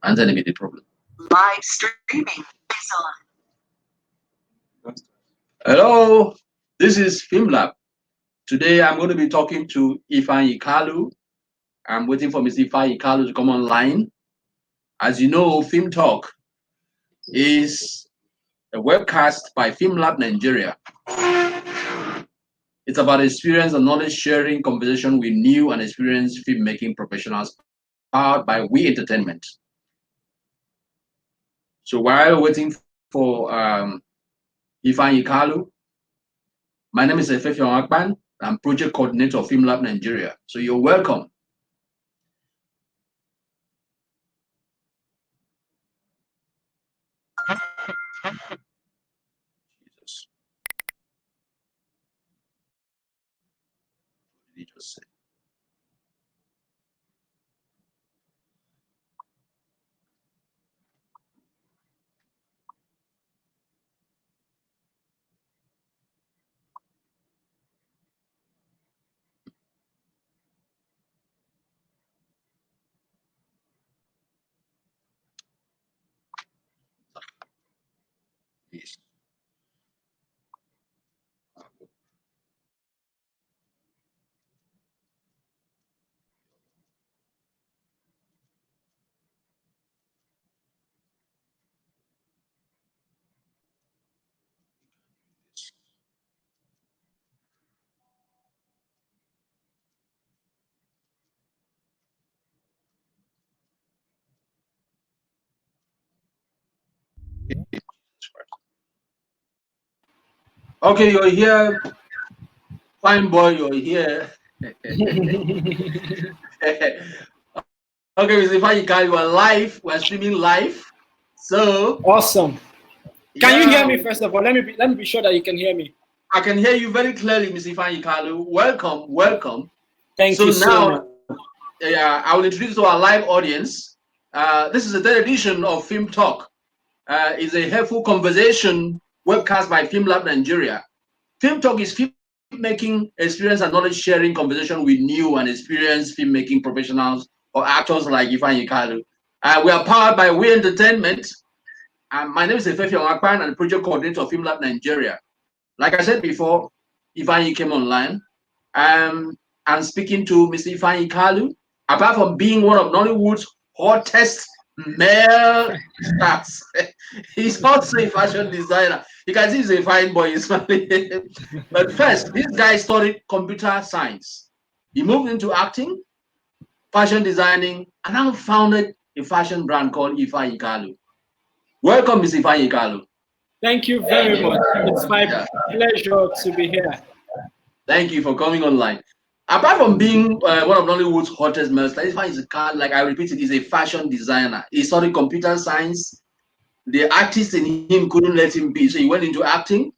And then be the problem. Live streaming is on. Hello, this is FilmLab. Today I'm going to be talking to IFEANYI KALU. I'm waiting for Mr. IFEANYI KALU to come online. As you know, FilmTalk is a webcast by FilmLab Nigeria. It's about experience and knowledge sharing conversation with new and experienced filmmaking professionals powered by We Entertainment. So while waiting for IFEANYI KALU, my name is FilmTalk. I'm project coordinator of FilmLab Nigeria. So you're welcome. Jesus. What did he just say? Yes. Okay, you're here. Fine boy, you're here. Okay, Mr. Fajika, you are live. We're streaming live. So awesome. Can you hear me first of all? Let me be sure that you can hear me. I can hear you very clearly, Mr. IFEANYI KALU. Welcome, welcome. Thank you so much. Yeah, I will introduce to our live audience. This is the third edition of FilmTalk. It's a helpful conversation webcast by FilmLab Nigeria. FilmTalk is filmmaking experience and knowledge sharing conversation with new and experienced filmmaking professionals or actors like IFEANYI KALU. We are powered by We Entertainment. My name is FilmTalk and project coordinator of FilmLab Nigeria. Like I said before, IFEANYI came online. I'm speaking to Mr. IFEANYI KALU. Apart from being one of Nollywood's hottest male stars, he's also a fashion designer. You can see he's a fine boy. But first, this guy studied computer science. He moved into acting, fashion designing, and now founded a fashion brand called IFEANYI KALU. Welcome, Mr. IFEANYI KALU. Thank you very much. It's my pleasure to be here. Thank you for coming online. Apart from being one of Nollywood's hottest male stars, like I repeated, he's a fashion designer. He studied computer science. The artist in him couldn't let him be, so he went into acting.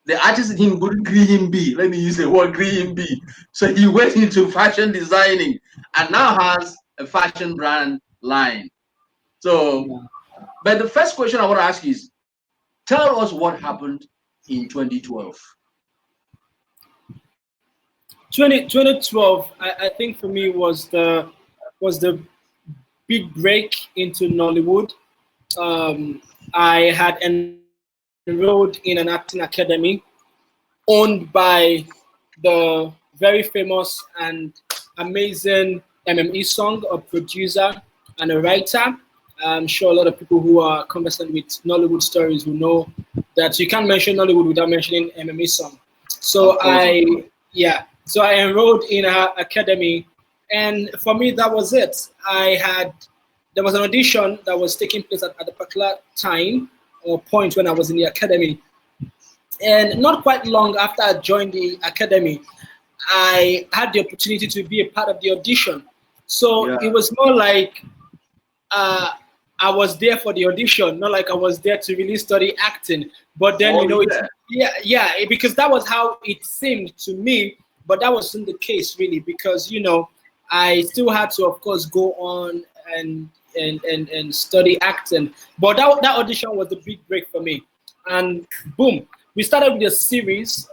The artist in him couldn't green him be. Let me use the word green him be. So he went into fashion designing and now has a fashion brand line. So, but the first question I want to ask is, tell us what happened in 2012. 2012, I think for me was the big break into Nollywood. I had enrolled in an acting academy owned by the very famous and amazing MME Song, a producer and a writer. I'm sure a lot of people who are conversant with Nollywood stories will know that you can't mention Nollywood without mentioning MME Song. So So I enrolled in her academy, and for me, that was it. There was an audition that was taking place at a particular time or point when I was in the academy. And not quite long after I joined the academy, I had the opportunity to be a part of the audition. So it was more like I was there for the audition, not like I was there to really study acting. But then, because that was how it seemed to me. But that wasn't the case really, because I still had to, of course, go on and study acting. But that audition was the big break for me. And boom, we started with a series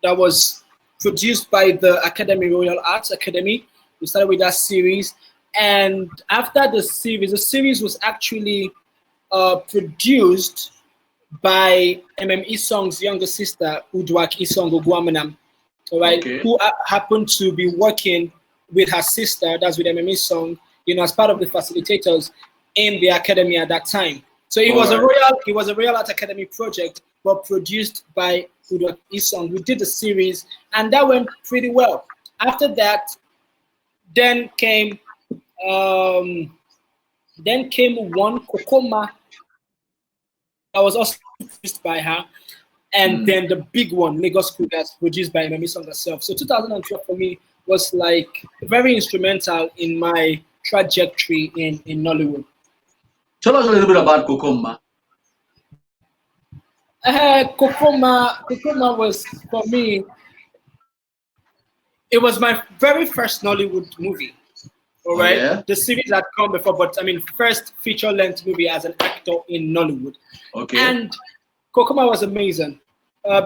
that was produced by the Academy Royal Arts Academy. We started with that series, And after the series was actually produced by Isong's younger sister, Udwak Isong Ogwamanam, all right, Okay. who happened to be working with her sister, that's with Isong, as part of the facilitators in the academy at that time. So it was a Royal Art Academy project, but produced by Udwak Isong. We did the series, and that went pretty well. After that, then came one Kokoma that was also produced by her, and then the big one, Lagos Cougars, produced by Mami Song herself. So 2012 for me was like very instrumental in my trajectory in Nollywood. Tell us a little bit about Kokoma. Kokoma was, for me, it was my very first Nollywood movie. All right, yeah? The series had come before, but I mean, first feature-length movie as an actor in Nollywood. Okay. And Kokoma was amazing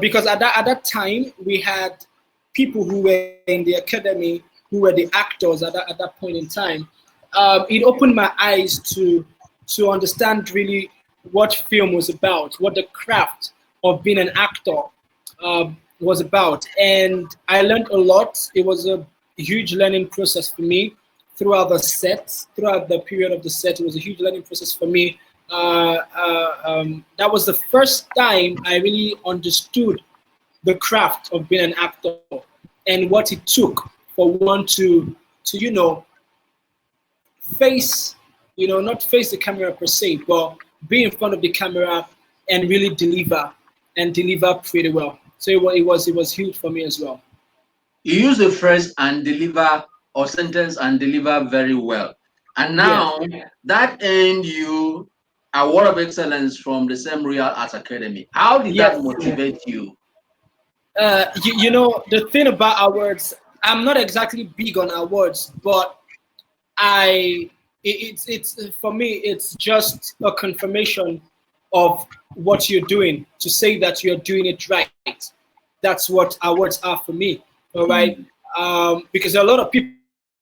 because at that time we had people who were in the academy who were the actors at that point in time. It opened my eyes to understand really what film was about, what the craft of being an actor was about, and I learned a lot. It was a huge learning process for me throughout the period of the set. It was a huge learning process for me. That was the first time I really understood the craft of being an actor and what it took for one to face, not face the camera per se, but be in front of the camera and really deliver pretty well. So it was huge for me as well. You use the phrase and deliver, or sentence and deliver, very well. And now that earned you Award of Excellence from the same Royal Arts Academy. How did that motivate you? The thing about awards, I'm not exactly big on awards, but it's for me, it's just a confirmation of what you're doing, to say that you're doing it right. That's what awards are for me. All right. Because there are a lot of people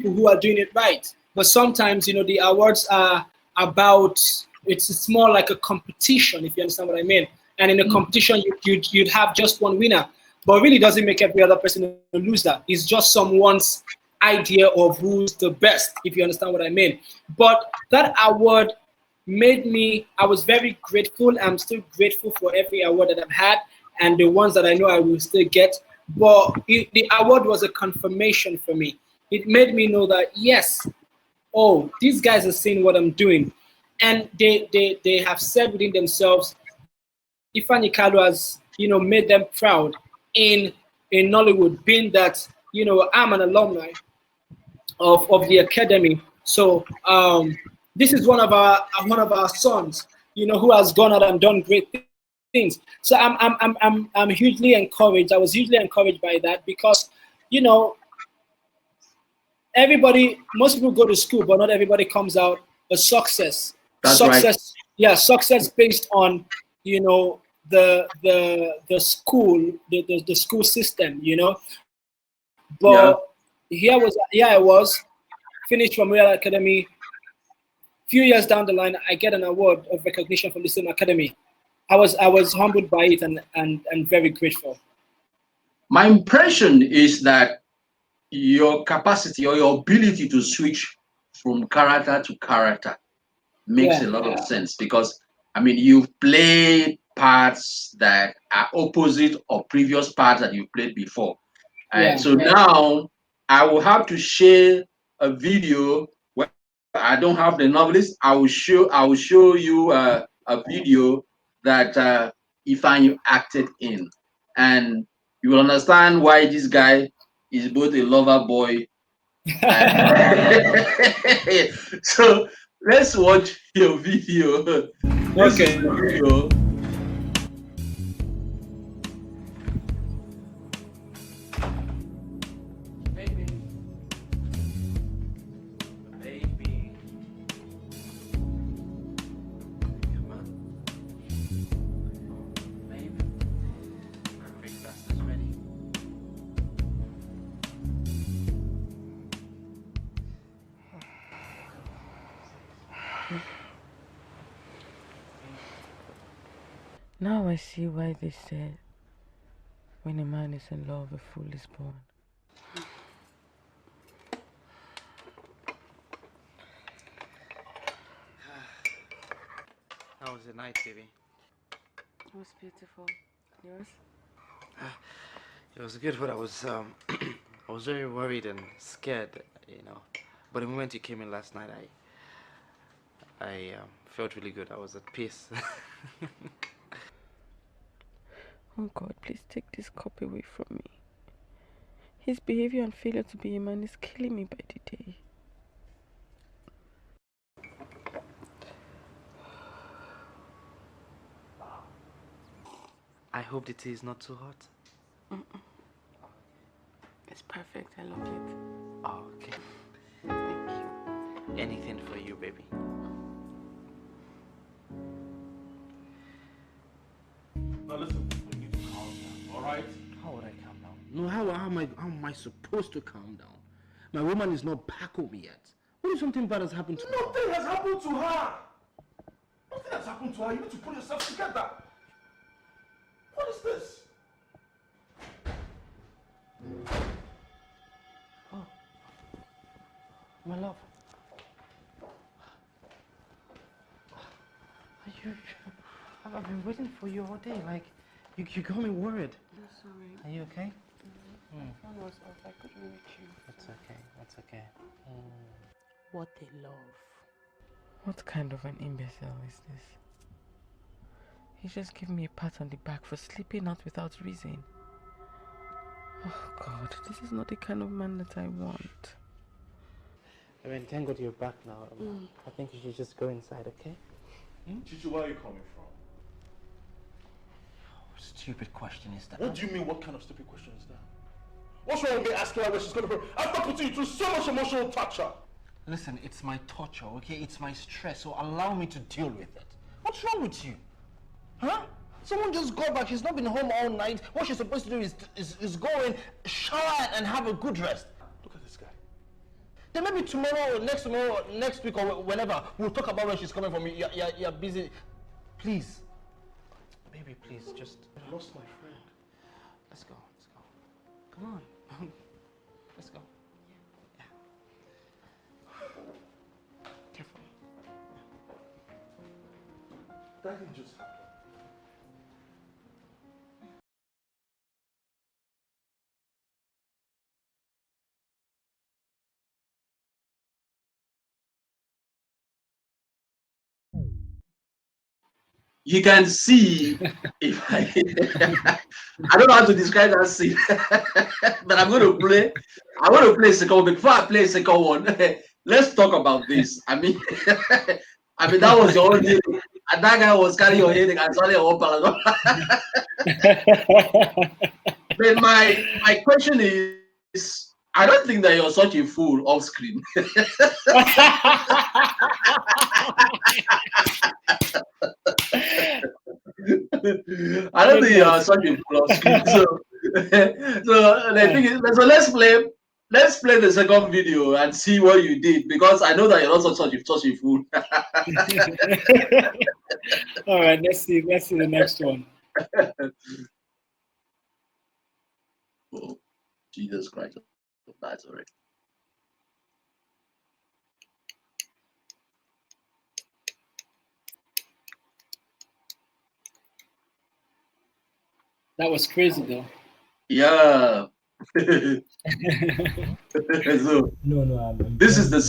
who are doing it right, but sometimes the awards are about, it's more like a competition, if you understand what I mean. And in a competition, you'd have just one winner, but it really doesn't make every other person a loser. It's just someone's idea of who's the best, if you understand what I mean. But that award made me, I was very grateful. I'm still grateful for every award that I've had and the ones that I know I will still get. But the award was a confirmation for me. It made me know that, yes, oh, these guys are seeing what I'm doing. And they have said within themselves, IFEANYI KALU has, made them proud in Nollywood, being that, I'm an alumni of the academy. So this is one of our sons, who has gone out and done great things. So I'm hugely encouraged. I was hugely encouraged by that because, most people go to school, but not everybody comes out a success. That's success, right. Yeah, success based on, the school, the school system, But here I was, finished from Royal Academy. Few years down the line, I get an award of recognition from the same academy. I was humbled by it and very grateful. My impression is that your capacity or your ability to switch from character to character makes a lot of sense, because you've played parts that are opposite of previous parts that you played before. And so now I will have to share a video where I don't have the novelist. I will show you a video that IFEANYI acted in, and you will understand why this guy is both a lover boy. So let's watch your video. This is the video. Now I see why they said when a man is in love, a fool is born. How was the night, baby? It was beautiful. Yours? It was good, but I was I was very worried and scared, you know. But the moment you came in last night, I felt really good. I was at peace. Oh God, please take this cup away from me. His behavior and failure to be a man is killing me by the day. I hope the tea is not too hot. It's perfect. I love it. Oh, okay. Thank you. Anything for you, baby. Now listen, you need to calm down, alright? How would I calm down? No, how am I supposed to calm down? My woman is not back home yet. What if something bad has happened to her? Nothing has happened to her! Nothing has happened to her. You need to pull yourself together. What is this? Oh, my love. Are you? I've been waiting for you all day. Like, you got me worried. I'm sorry. Are you okay? My phone was off. I couldn't reach you. That's okay. That's okay. What a love. What kind of an imbecile is this? He just gave me a pat on the back for sleeping out without reason. Oh God, this is not the kind of man that I want. I mean, thank God you're back now. I think you should just go inside, okay? Chichi, where are you coming from? What stupid question is that? What do you mean, what kind of stupid question is that? What's wrong with me asking her where she's coming from? After putting you through so much emotional torture. Listen, it's my torture, okay? It's my stress, so allow me to deal with it. What's wrong with you? Huh? Someone just got back. She's not been home all night. What she's supposed to do is go in, shower, and have a good rest. Look at this guy. Then maybe tomorrow, next week, or whenever, we'll talk about where she's coming from. You're busy. Please. Baby, please, just... I lost my friend. Let's go. Come on. Let's go. Yeah. Careful. That didn't just happen. You can see if I I don't know how to describe that scene, but I'm going to play. I'm going to play a second one. Before I play a second one, let's talk about this. I mean, that was your own headache, and that guy was carrying your headache and suddenly your Panadol. But my question is, I don't think that you're such a fool off screen. I don't think you're such a fool off screen. So, the thing is, so let's play the second video and see what you did, because I know that you're not such a fool. All right, let's see the next one. Oh, Jesus Christ. That's all right. That was crazy though. Yeah. So No, this is the I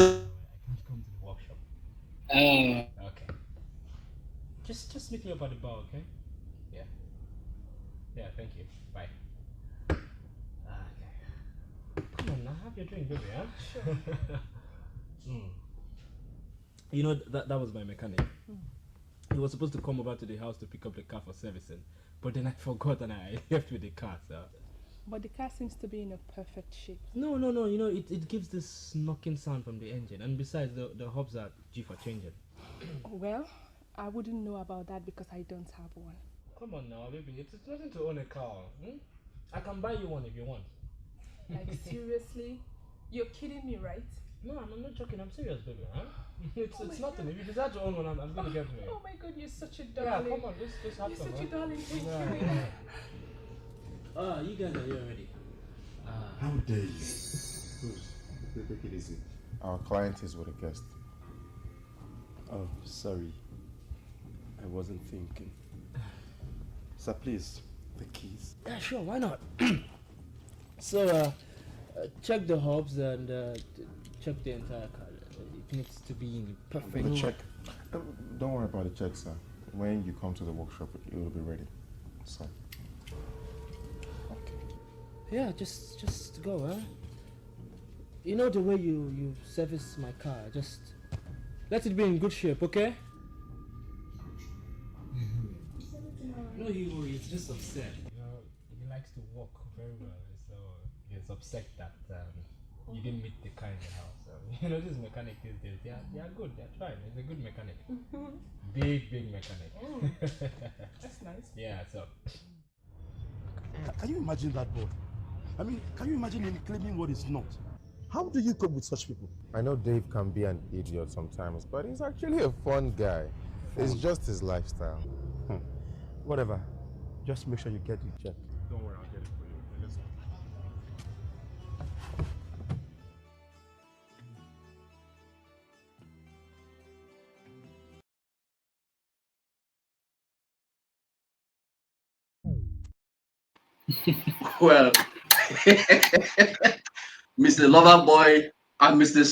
can't come to the workshop. Okay. Just meet me up at the bar, okay? Yeah. Yeah, thank you. Bye. Okay. Come on now, have your drink, baby, huh? Sure. You know, that was my mechanic. He was supposed to come over to the house to pick up the car for servicing, but then I forgot and I left with the car, so... But the car seems to be in a perfect shape. No, you know, it gives this knocking sound from the engine, and besides, the hubs are due for changing. Well, I wouldn't know about that because I don't have one. Come on now, baby, it's nothing to own a car. I can buy you one if you want. Like, seriously? You're kidding me, right? No, I'm not joking. I'm serious, baby. Huh? It's nothing. If you decide to own one, I'm gonna get one. Oh my God, you're such a Yeah, darling. come on, let's have You're some. such a darling. Thank Yeah, you. yeah. You guys are here already. How dare you? Bruce, take it easy. Our client is with a guest. Oh, sorry. I wasn't thinking. Sir, please, the keys. Yeah, sure. Why not? So, check the hubs and check the entire car. It needs to be in perfect. The check. Don't worry about the check, sir. When you come to the workshop, it will be ready. So. Okay. Yeah, just go, huh? You know the way you service my car. Just let it be in good shape, okay? No, he's just upset. You know, he likes to walk very well, so he's upset that you didn't meet the car in the house. So, you know, this mechanic these days, they are good. They're fine. He's a good mechanic. Big mechanic. That's nice. Yeah, so. Can you imagine that boy? I mean, can you imagine him claiming what is not? How do you cope with such people? I know Dave can be an idiot sometimes, but he's actually a fun guy. It's just his lifestyle. Whatever. Just make sure you get it checked. Don't worry, I'll get it for you. Just... Well, Mr. Loverboy and Mr.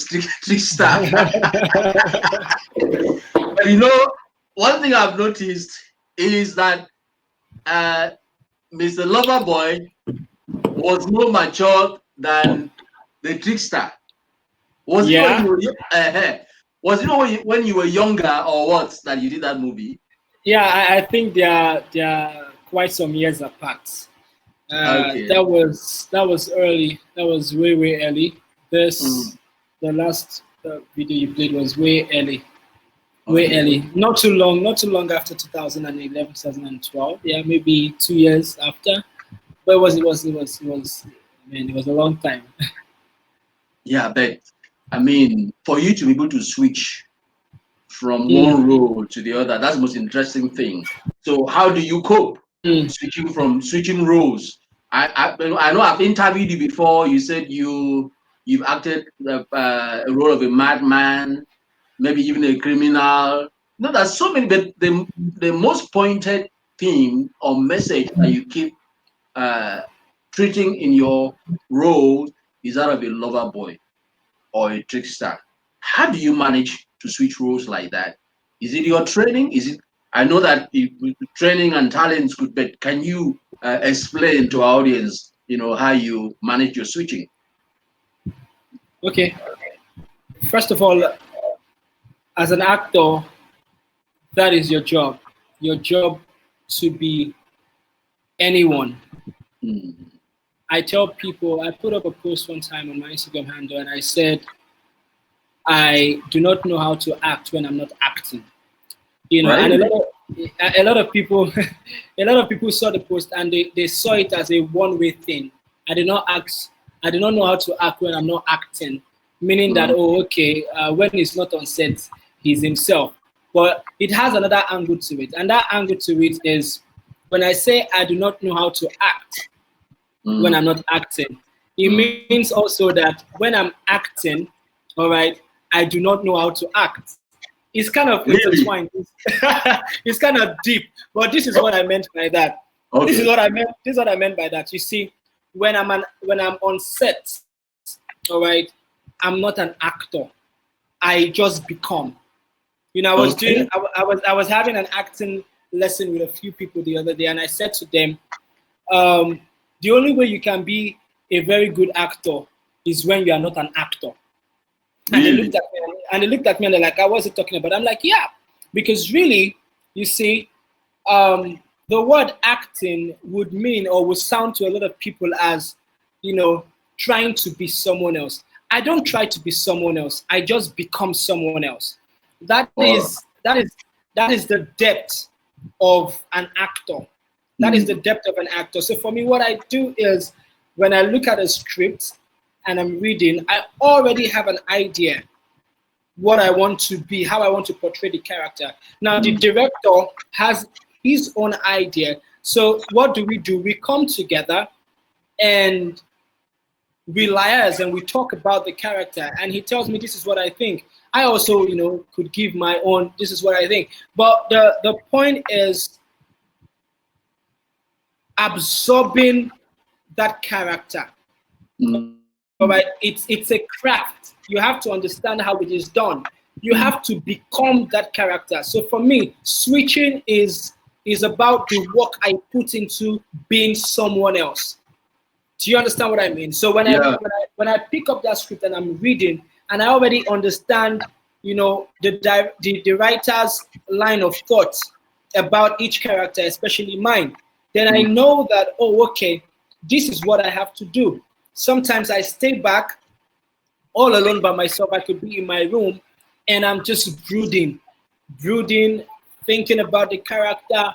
Trickster. But you know, one thing I've noticed is that Mr. Loverboy was more mature than the Trickster. Was it when you were, was it when you were younger or what that you did that movie? Yeah, I think they are quite some years apart. Okay. That was early. That was way early. The last video you played was way early. Way early. Not too long after 2011, 2012. Yeah, maybe 2 years after. But it was man, it was a long time. Yeah, but I mean, for you to be able to switch from one role to the other, that's the most interesting thing. So how do you cope switching roles? I know I've interviewed you before. You said you've acted a role of a madman, maybe even a criminal. No, there's so many, but the most pointed theme or message that you keep treating in your role is that of a lover boy or a trickster. How do you manage to switch roles like that? Is it your training? Is it? I know that training and talent is good, but can you explain to our audience, how you manage your switching? Okay. First of all, as an actor, that is your job. Your job to be anyone. I tell people, I put up a post one time on my Instagram handle and I said, I do not know how to act when I'm not acting. Right. And a lot of people saw the post and they saw it as a one-way thing. I did not know how to act when I'm not acting, meaning that, when he's not on set, he's himself. But it has another angle to it. And that angle to it is when I say I do not know how to act when I'm not acting, it means also that when I'm acting, all right, I do not know how to act. It's kind of intertwined. It's kind of deep, but this is what I meant by that. Okay. This is what I meant by that. You see, when I'm on set, all right, I'm not an actor. I just become. I was having an acting lesson with a few people the other day, and I said to them, the only way you can be a very good actor is when you are not an actor. And they looked at me and they're like, what's he talking about? I'm like, yeah, because really, you see, the word acting would mean or would sound to a lot of people as, trying to be someone else. I don't try to be someone else. I just become someone else. That is the depth of an actor. That is the depth of an actor. So for me, what I do is when I look at a script, and I'm reading, I already have an idea what I want to be, how I want to portray the character. Now, the director has his own idea. So what do? We come together and we liaise and we talk about the character, and he tells me this is what I think. I also, could give my own, this is what I think. But the point is absorbing that character. All right, it's a craft. You have to understand how it is done. You have to become that character. So for me, switching is about the work I put into being someone else. Do you understand what I mean? So when I pick up that script and I'm reading, and I already understand, the writer's line of thought about each character, especially mine, then I know that, oh, okay, this is what I have to do. Sometimes I stay back all alone by myself. I could be in my room and I'm just brooding, thinking about the character,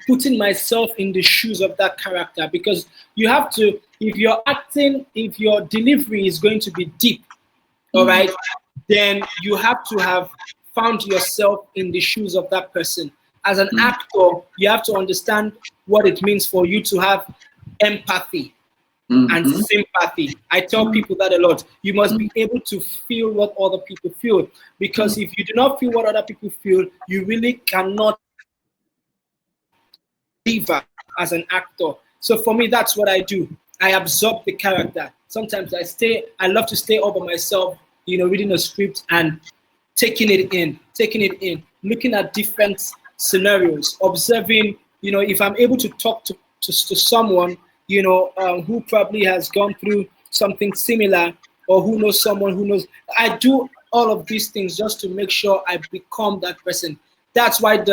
putting myself in the shoes of that character, because you have to, if you're acting, if your delivery is going to be deep, all right, then you have to have found yourself in the shoes of that person. As an actor, you have to understand what it means for you to have empathy and sympathy. I tell people that a lot. You must be able to feel what other people feel, because if you do not feel what other people feel, you really cannot deliver as an actor. So for me, that's what I do. I absorb the character. Sometimes I love to stay all by myself, reading a script and taking it in, looking at different scenarios, observing, if I'm able to talk to someone, who probably has gone through something similar, or who knows someone who knows. I do all of these things just to make sure I become that person. That's why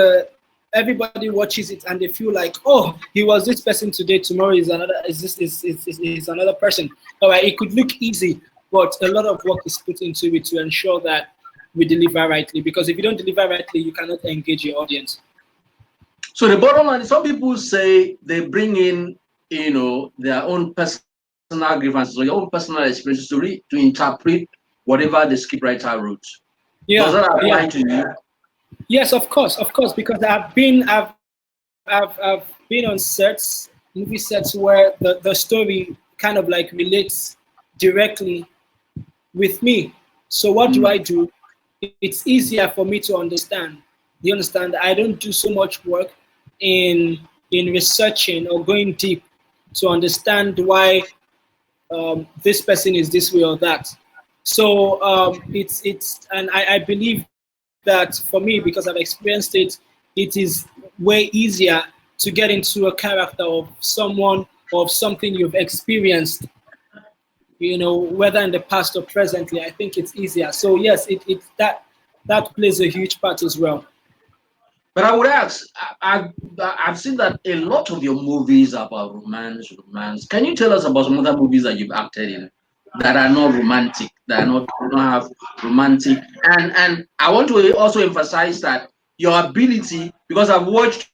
everybody watches it and they feel like, oh, he was this person today, tomorrow is another person. All right, it could look easy, but a lot of work is put into it to ensure that we deliver rightly, because if you don't deliver rightly, you cannot engage your audience. So the bottom line, some people say they bring in, their own personal grievances or your own personal experiences to interpret whatever the scriptwriter wrote. Yeah, does that apply to you? Yes, of course, because I've been on sets, movie sets, where the story kind of like relates directly with me. So what do I do? It's easier for me to understand. You understand? I don't do so much work in researching or going deep to understand why this person is this way or that. So and I believe that for me, because I've experienced it, it is way easier to get into a character of someone or of something you've experienced, whether in the past or presently. I think it's easier. So yes, that plays a huge part as well. But I would ask, I've seen that a lot of your movies are about romance. Can you tell us about some other movies that you've acted in that are not romantic, that don't have romantic? And I want to also emphasize that your ability, because I've watched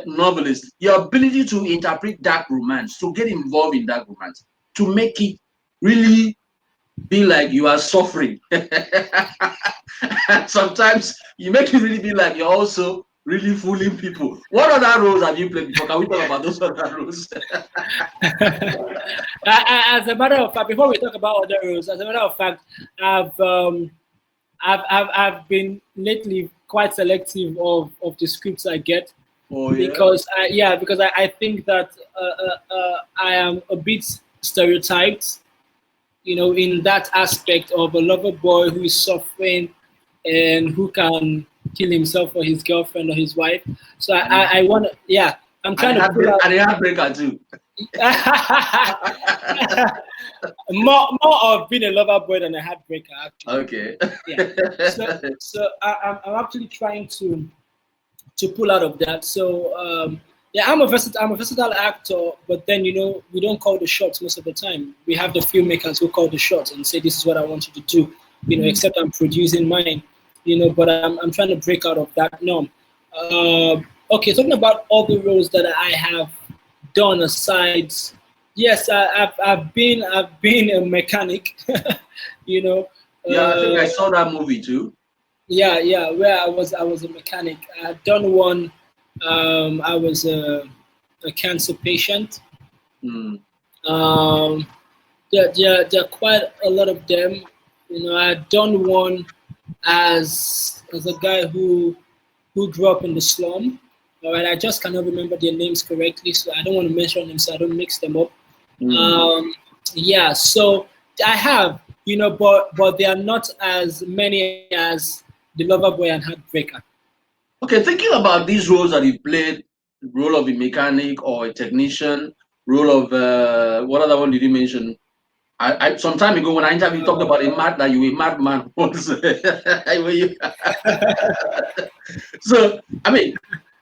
novelists, your ability to interpret dark romance, to get involved in dark romance, to make it really be like you are suffering. And sometimes you make it really be like you're also really fooling people. What other roles have you played before? Can we talk about those other roles? As a matter of fact, before we talk about other roles, as a matter of fact, I've been lately quite selective of the scripts I get. Oh, yeah? Because I think that I am a bit stereotyped, in that aspect of a lover boy who is suffering and who can kill himself for his girlfriend or his wife. So I want to, I'm trying to pull out. And a heartbreaker too. more of being a lover boy than a heartbreaker, actually. Okay. Yeah. So I'm actually trying to pull out of that. So I'm a versatile actor, but then we don't call the shots most of the time. We have the filmmakers who call the shots and say, this is what I want you to do, except I'm producing mine, but I'm trying to break out of that norm. Okay, talking about all the roles that I have done aside Yes, I've been a mechanic. you know, Yeah, I think I uh, saw that movie too. yeah, where I was a mechanic. I've done one. I was a cancer patient. Mm. Um, there are quite a lot of them. I've done one as a guy who grew up in the slum. All right, I just cannot remember their names correctly, so I don't want to mention them so I don't mix them up. Mm. Um, yeah, so I have, but they are not as many as the Lover Boy and Heartbreaker. Okay, thinking about these roles that you played, role of a mechanic or a technician, role of what other one did you mention? Some time ago when I interviewed, you talked about that you were a madman once. Were you- so, I mean,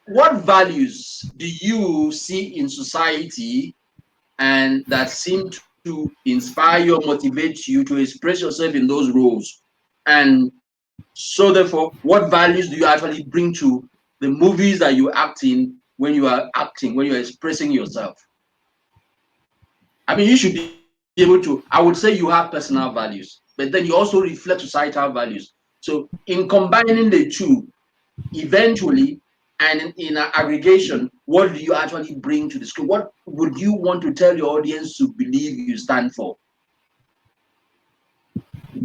what values do you see in society and that seem to inspire you or motivate you to express yourself in those roles? And so, therefore, what values do you actually bring to the movies that you act in when you are acting, when you are expressing yourself? I mean, you should be able to, I would say you have personal values, but then you also reflect societal values. So, in combining the two, eventually, and in an aggregation, what do you actually bring to the screen? What would you want to tell your audience to believe you stand for?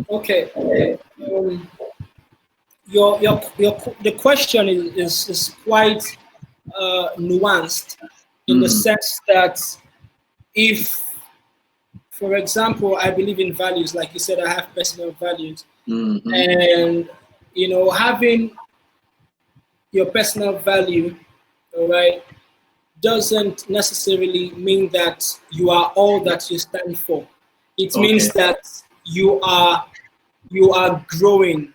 Okay. Um, the question is quite nuanced in the Mm, sense that if, for example, I believe in values, like you said, I have personal values, mhm, and having your personal value, all right, doesn't necessarily mean that you are all that you stand for. It okay. means that you are growing,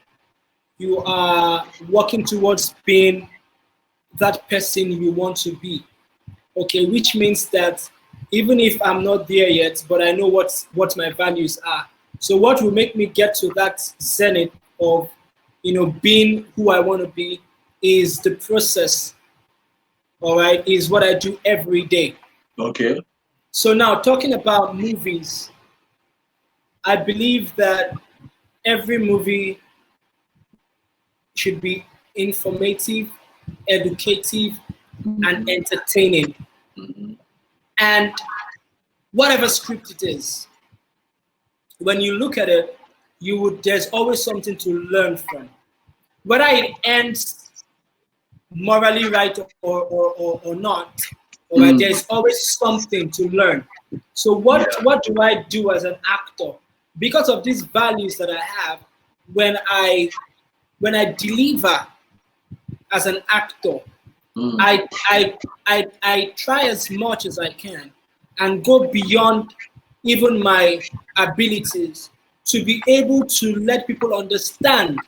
you are working towards being that person you want to be. Okay, which means that even if I'm not there yet, but I know what my values are. So what will make me get to that zenith of being who I want to be is the process, all right, is what I do every day. Okay. So now talking about movies, I believe that every movie should be informative, educative, and Mhm, entertaining. mhm. And whatever script it is, when you look at it, there's always something to learn from. Whether it ends morally right or not, all right, Mm, there's always something to learn. So what do I do as an actor? Because of these values that I have, when I deliver as an actor, mm. I try as much as I can and go beyond even my abilities to be able to let people understand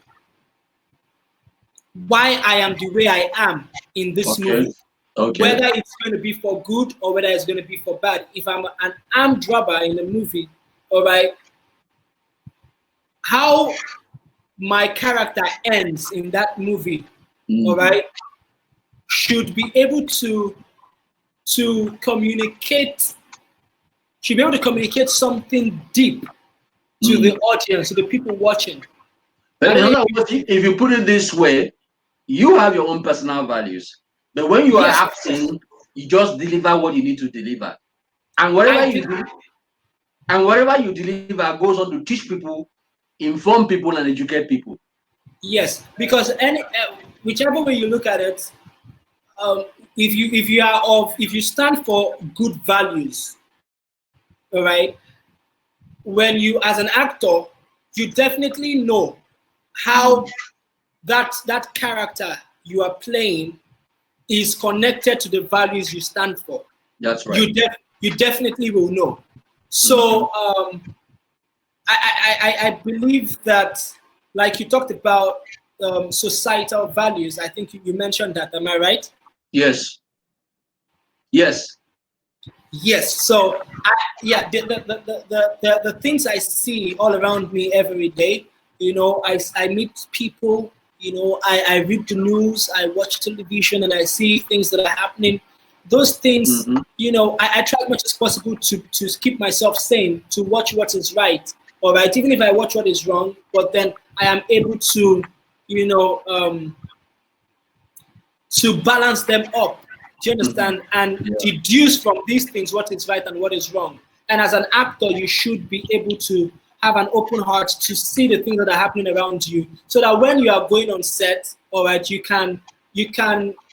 why I am the way I am in this Okay. movie. Okay. Whether it's going to be for good or whether it's going to be for bad. If I'm an armed robber in a movie, all right, how my character ends in that movie, all Mhm, right, should be able to communicate, should be able to communicate something deep to mm. the audience, to the people watching. I But don't in know if other words, if you put it this way, you have your own personal values. But when you are yes, of course. acting, you just deliver what you need to deliver. And I whatever you did do, and whatever you deliver goes on to teach people, inform people, and educate people. yes, because whichever way you look at it, um, if you stand for good values, all right, when you as an actor, you definitely know Mm, how that character you are playing is connected to the values you stand for. that's right. You definitely will know. Mhm. So I believe that, like you talked about societal values. I think you mentioned that. Am I right? Yes. Yes. Yes. So, yeah, the things I see all around me every day, I meet people, I read the news, I watch television, and I see things that are happening. those things, Mhm. you know, I try as much as possible to keep myself sane, to watch what is right. All right, even if I watch what is wrong, but then I am able to, you know, to balance them up. Do you understand? And Yeah. deduce from these things what is right and what is wrong. And as an actor, you should be able to have an open heart to see the things that are happening around you, so that when you are going on set, all right, you can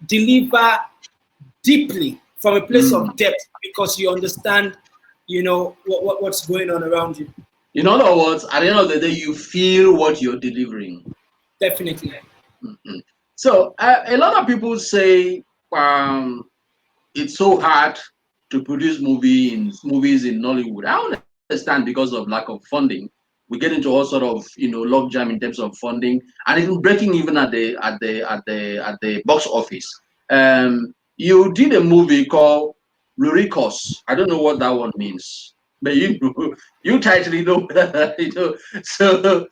deliver deeply from a place of depth, because you understand, you know, what's going on around you. In other words, at the end of the day, you feel what you're delivering. Definitely. Mhm. So a lot of people say it's so hard to produce movies in Nollywood. I understand, because of lack of funding. We get into all sort of, you know, logjam in terms of funding, and even breaking even at the box office. You did a movie called Luricos. I don't know what that one means, but you tightly know. You know. So,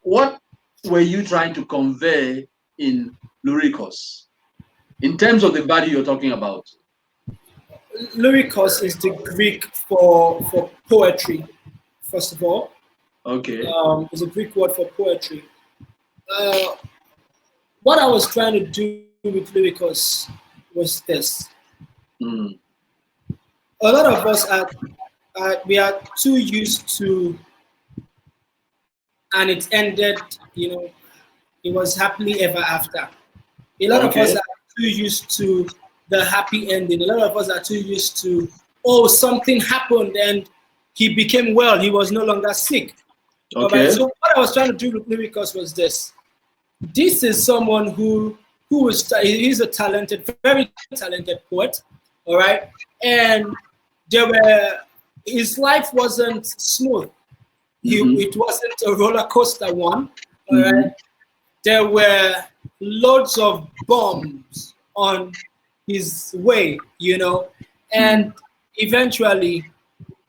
what were you trying to convey in Luricos in terms of the value you're talking about? Lyricos is the Greek for poetry, first of all. Okay. It's a Greek word for poetry. Uh, what I was trying to do with Lyricos was this. Mm. A lot of us we are too used to, and it ended, you know, it was happily ever after. A lot of us Okay. are too used to the happy ending. A lot of us are too used to, oh, something happened and he became well. He was no longer sick. All right. Okay. So what I was trying to do with Lyricos was this. This is someone he's a talented, very talented poet. All right. And his life wasn't smooth. Mm-hmm. It wasn't a roller coaster one. All Mm-hmm. right. There were loads of bombs on his way, you know, and eventually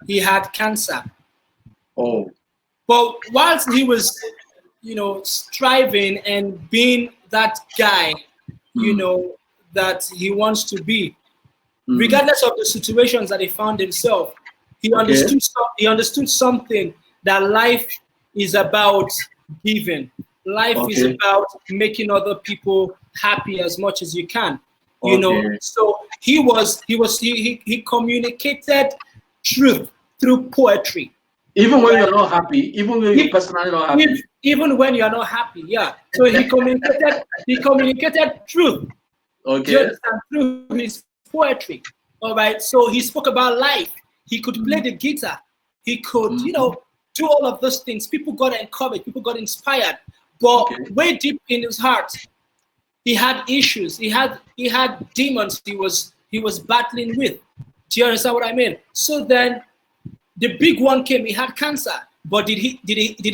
he had cancer. Oh. But whilst he was, you know, striving and being that guy, you Mm. know, that he wants to be, Mm. regardless of the situations that he found himself, Okay. he understood something, that life is about giving. Life is Okay. about making other people happy as much as you can. You know, Okay. so he communicated truth through poetry. Even All when right. you're not happy, even when you're If, personally not happy. even when you are not happy, yeah. So he communicated truth. Do you Okay. understand? Through his poetry. All right. So he spoke about life. He could play the guitar. He could, you Mm-hmm. know, do all of those things. People got encouraged. People got inspired. But Okay. way deep in his heart, he had issues. He had demons he was battling with. Do you understand what I mean? So then the big one came. He had cancer. But did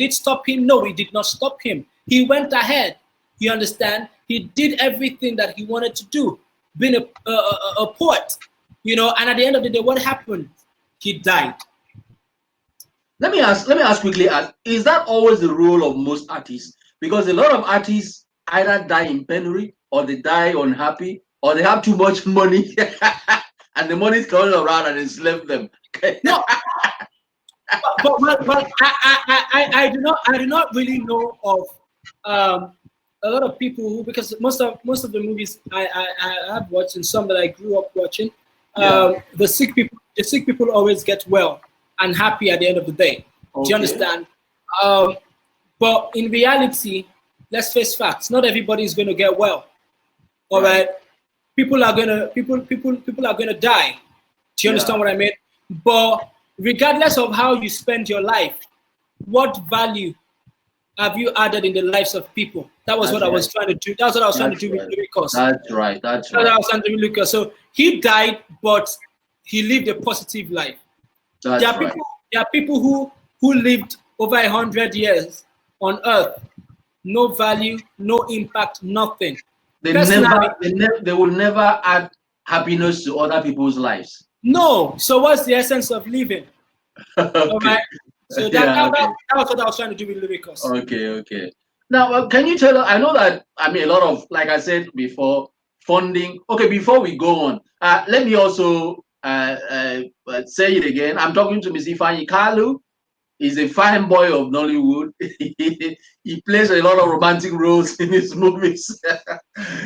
it stop him? No, it did not stop him. He went ahead. You understand? He did everything that he wanted to do, being a poet, you know. And at the end of the day, what happened? He died. Let me ask quickly, is that always the role of most artists? Because a lot of artists either die in penury, or they die unhappy, or they have too much money and the money is coming around and enslave them. No, but I do not really know of a lot of people who, because most of the movies I have watched, and some that I grew up watching, Yeah. the sick people always get well and happy at the end of the day. Do you Okay. understand? But in reality, let's face facts. Not everybody is going to get well. All Right. right, people are gonna die. Do you understand Yeah. what I mean? But regardless of how you spend your life, what value have you added in the lives of people? That was That's what I right. was trying to do. That's what I was trying to That's do with right. Lyricos. That's right. That's That's what right. I was trying to do with Lyricos. So he died, but he lived a positive life. There That's are right. people. There are people who lived over 100 years on Earth, no value, no impact, nothing. Personally, They will never add happiness to other people's lives. no. So what's the essence of living? All Okay. right. So Yeah. Okay. that was what I was trying to do with Lyricos. Okay. Okay. Now, can you tell us? I know that, I mean, a lot of, like I said before, funding. Okay, before we go on, let me also say it again. I'm talking to Ms. IFEANYI KALU. He's a fine boy of Nollywood. He plays a lot of romantic roles in his movies.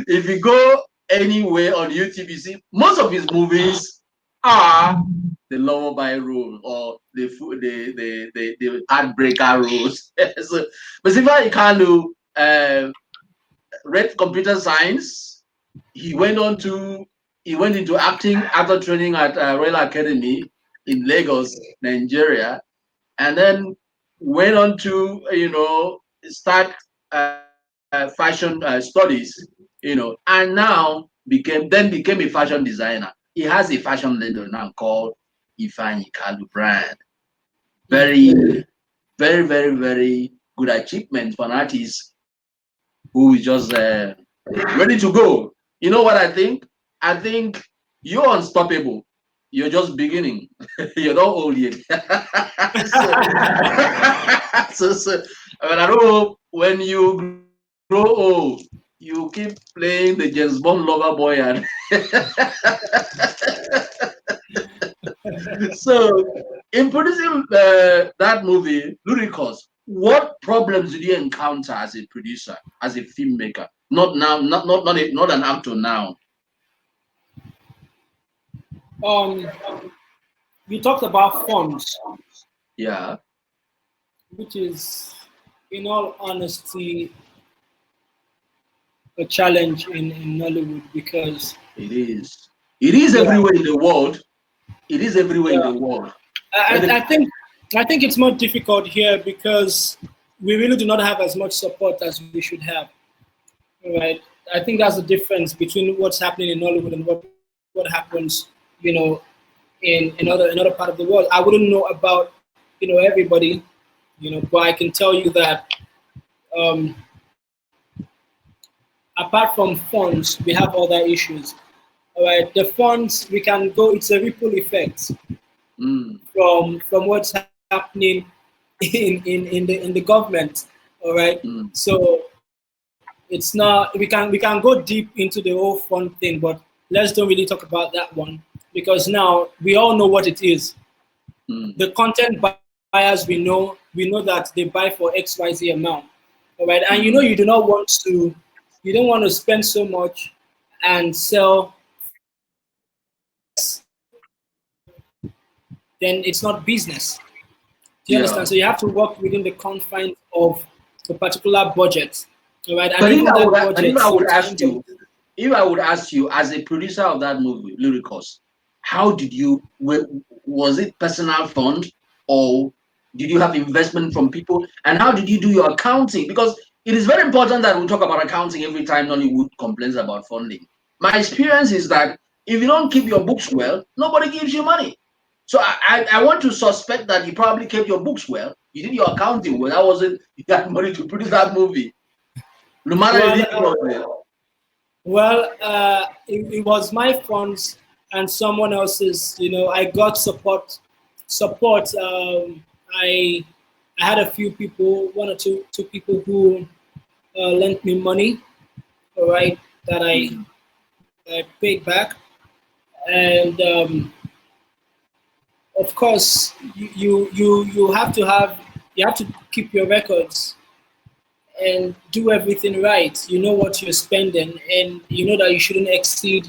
If you go anywhere on YouTube, you see most of his movies are the lover boy role or the heartbreaker roles. So, but IFEANYI KALU read computer science. He went into actor training at Royal Academy in Lagos, Nigeria, and then went on to start fashion studies, and now became a fashion designer. He has a fashion label now called IFEANYI KALU brand. Very, very, very, very good achievement for an artist who is just ready to go. You know what I think? I think you're unstoppable. You're just beginning. You're not old yet. So, but I don't hope when you grow old, you keep playing the James Bond lover boy. And so, in producing that movie, Ludicrous, what problems did you encounter as a producer, as a filmmaker? Not now, not an actor now. You talked about funds, Yeah, which is, in all honesty, a challenge in Nollywood because it is. It is yeah, everywhere in the world. It is everywhere in yeah. the world. I, And the, I think I think it's more difficult here because we really do not have as much support as we should have. Right? I think that's the difference between what's happening in Nollywood and what happens, you know, in other part of the world. I wouldn't know about everybody, but I can tell you that um, apart from funds, we have other issues. All right, the funds we can go. It's a ripple effect mm, from what's happening in the government. All right, mm, so it's not we can go deep into the whole fund thing, but let's don't really talk about that one because now we all know what it is. mm, The content buyers we know that they buy for XYZ amount. All right, and mm. you don't want to spend so much and sell for less, then it's not business. Do you Yeah. understand? So you have to work within the confines of a particular budget. All right, and But even that but if budget I would ask sometimes you, if I would ask you as a producer of that movie, Lyricus, how did you? Was it personal fund or did you have investment from people? And how did you do your accounting? Because it is very important that we talk about accounting every time Nollywood complains about funding. My experience is that if you don't keep your books well, nobody gives you money. So I want to suspect that you probably kept your books well. You did your accounting well. That wasn't you had money to produce that movie. No matter the well, difficulty. it was my funds and someone else's. I got support. I I had a few people, one or two people who lent me money, all right, that Mm. I paid back, and of course you have to keep your records and do everything right. You know what you're spending, and you know that you shouldn't exceed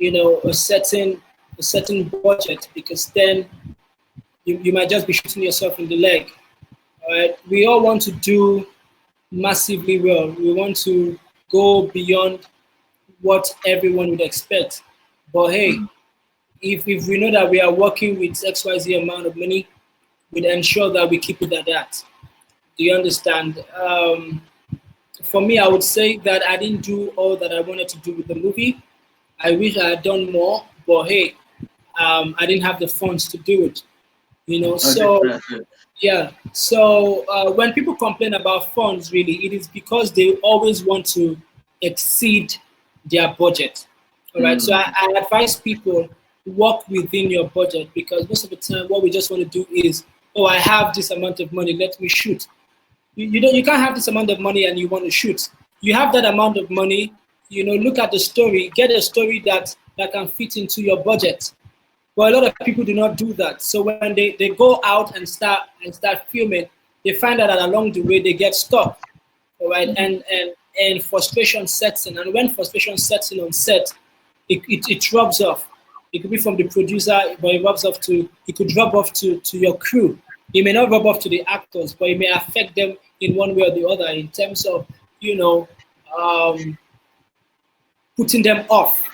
a certain budget because then you might just be shooting yourself in the leg. All right, we all want to do massively well. We want to go beyond what everyone would expect. But hey, Mm. if we know that we are working with XYZ amount of money, we'd ensure that we keep it at that. Do you understand? For me, I would say that I didn't do all that I wanted to do with the movie. I wish I had done more, but hey, I didn't have the funds to do it. So yeah. So when people complain about funds, really, it is because they always want to exceed their budget. All right. So Mm. I advise people work within your budget because most of the time, what we just want to do is, oh, I have this amount of money, let me shoot. You can't have this amount of money and you want to shoot. You have that amount of money, look at the story, get a story that can fit into your budget. But a lot of people do not do that. So when they go out and start filming, they find out that along the way they get stuck, all right? And frustration sets in. And when frustration sets in on set, it rubs off. It could be from the producer, but it could rub off to your crew. It may not rub off to the actors, but it may affect them in one way or the other in terms of, putting them off.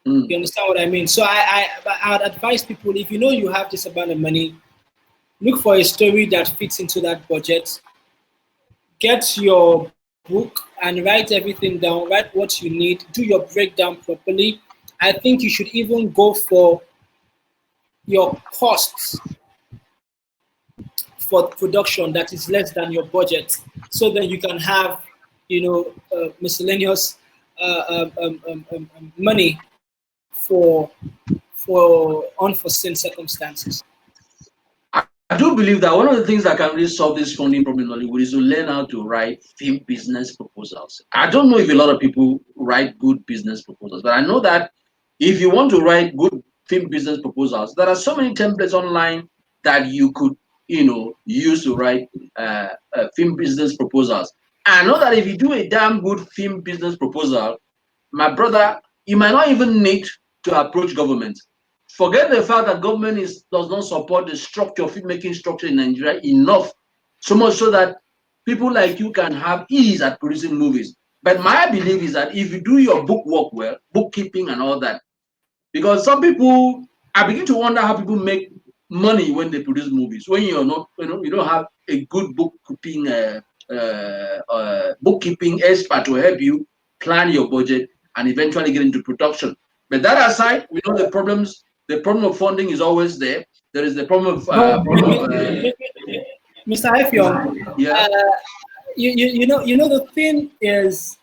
You understand what I mean? So I would advise people, if you know you have this amount of money, look for a story that fits into that budget. Get your book and write everything down. Write what you need. Do your breakdown properly. I think you should even go for your costs for production that is less than your budget, so then you can have, miscellaneous money for unforeseen circumstances. I do believe that one of the things that can really solve this funding problem in Hollywood is to learn how to write film business proposals. I don't know if a lot of people write good business proposals, but I know that if you want to write good film business proposals, there are so many templates online that you could, use to write film business proposals. I know that if you do a damn good film business proposal, my brother, you might not even need to approach government. Forget the fact that government does not support the structure, filmmaking structure in Nigeria enough, so much so that people like you can have ease at producing movies. But my belief is that if you do your book work well, bookkeeping and all that, because some people, I begin to wonder how people make money when they produce movies. When you're not, you don't have a good bookkeeping expert to help you plan your budget and eventually get into production. But that aside, we know the problems. The problem of funding is always there. There is the problem of Mr. Ifeanyi, yeah. The thing is,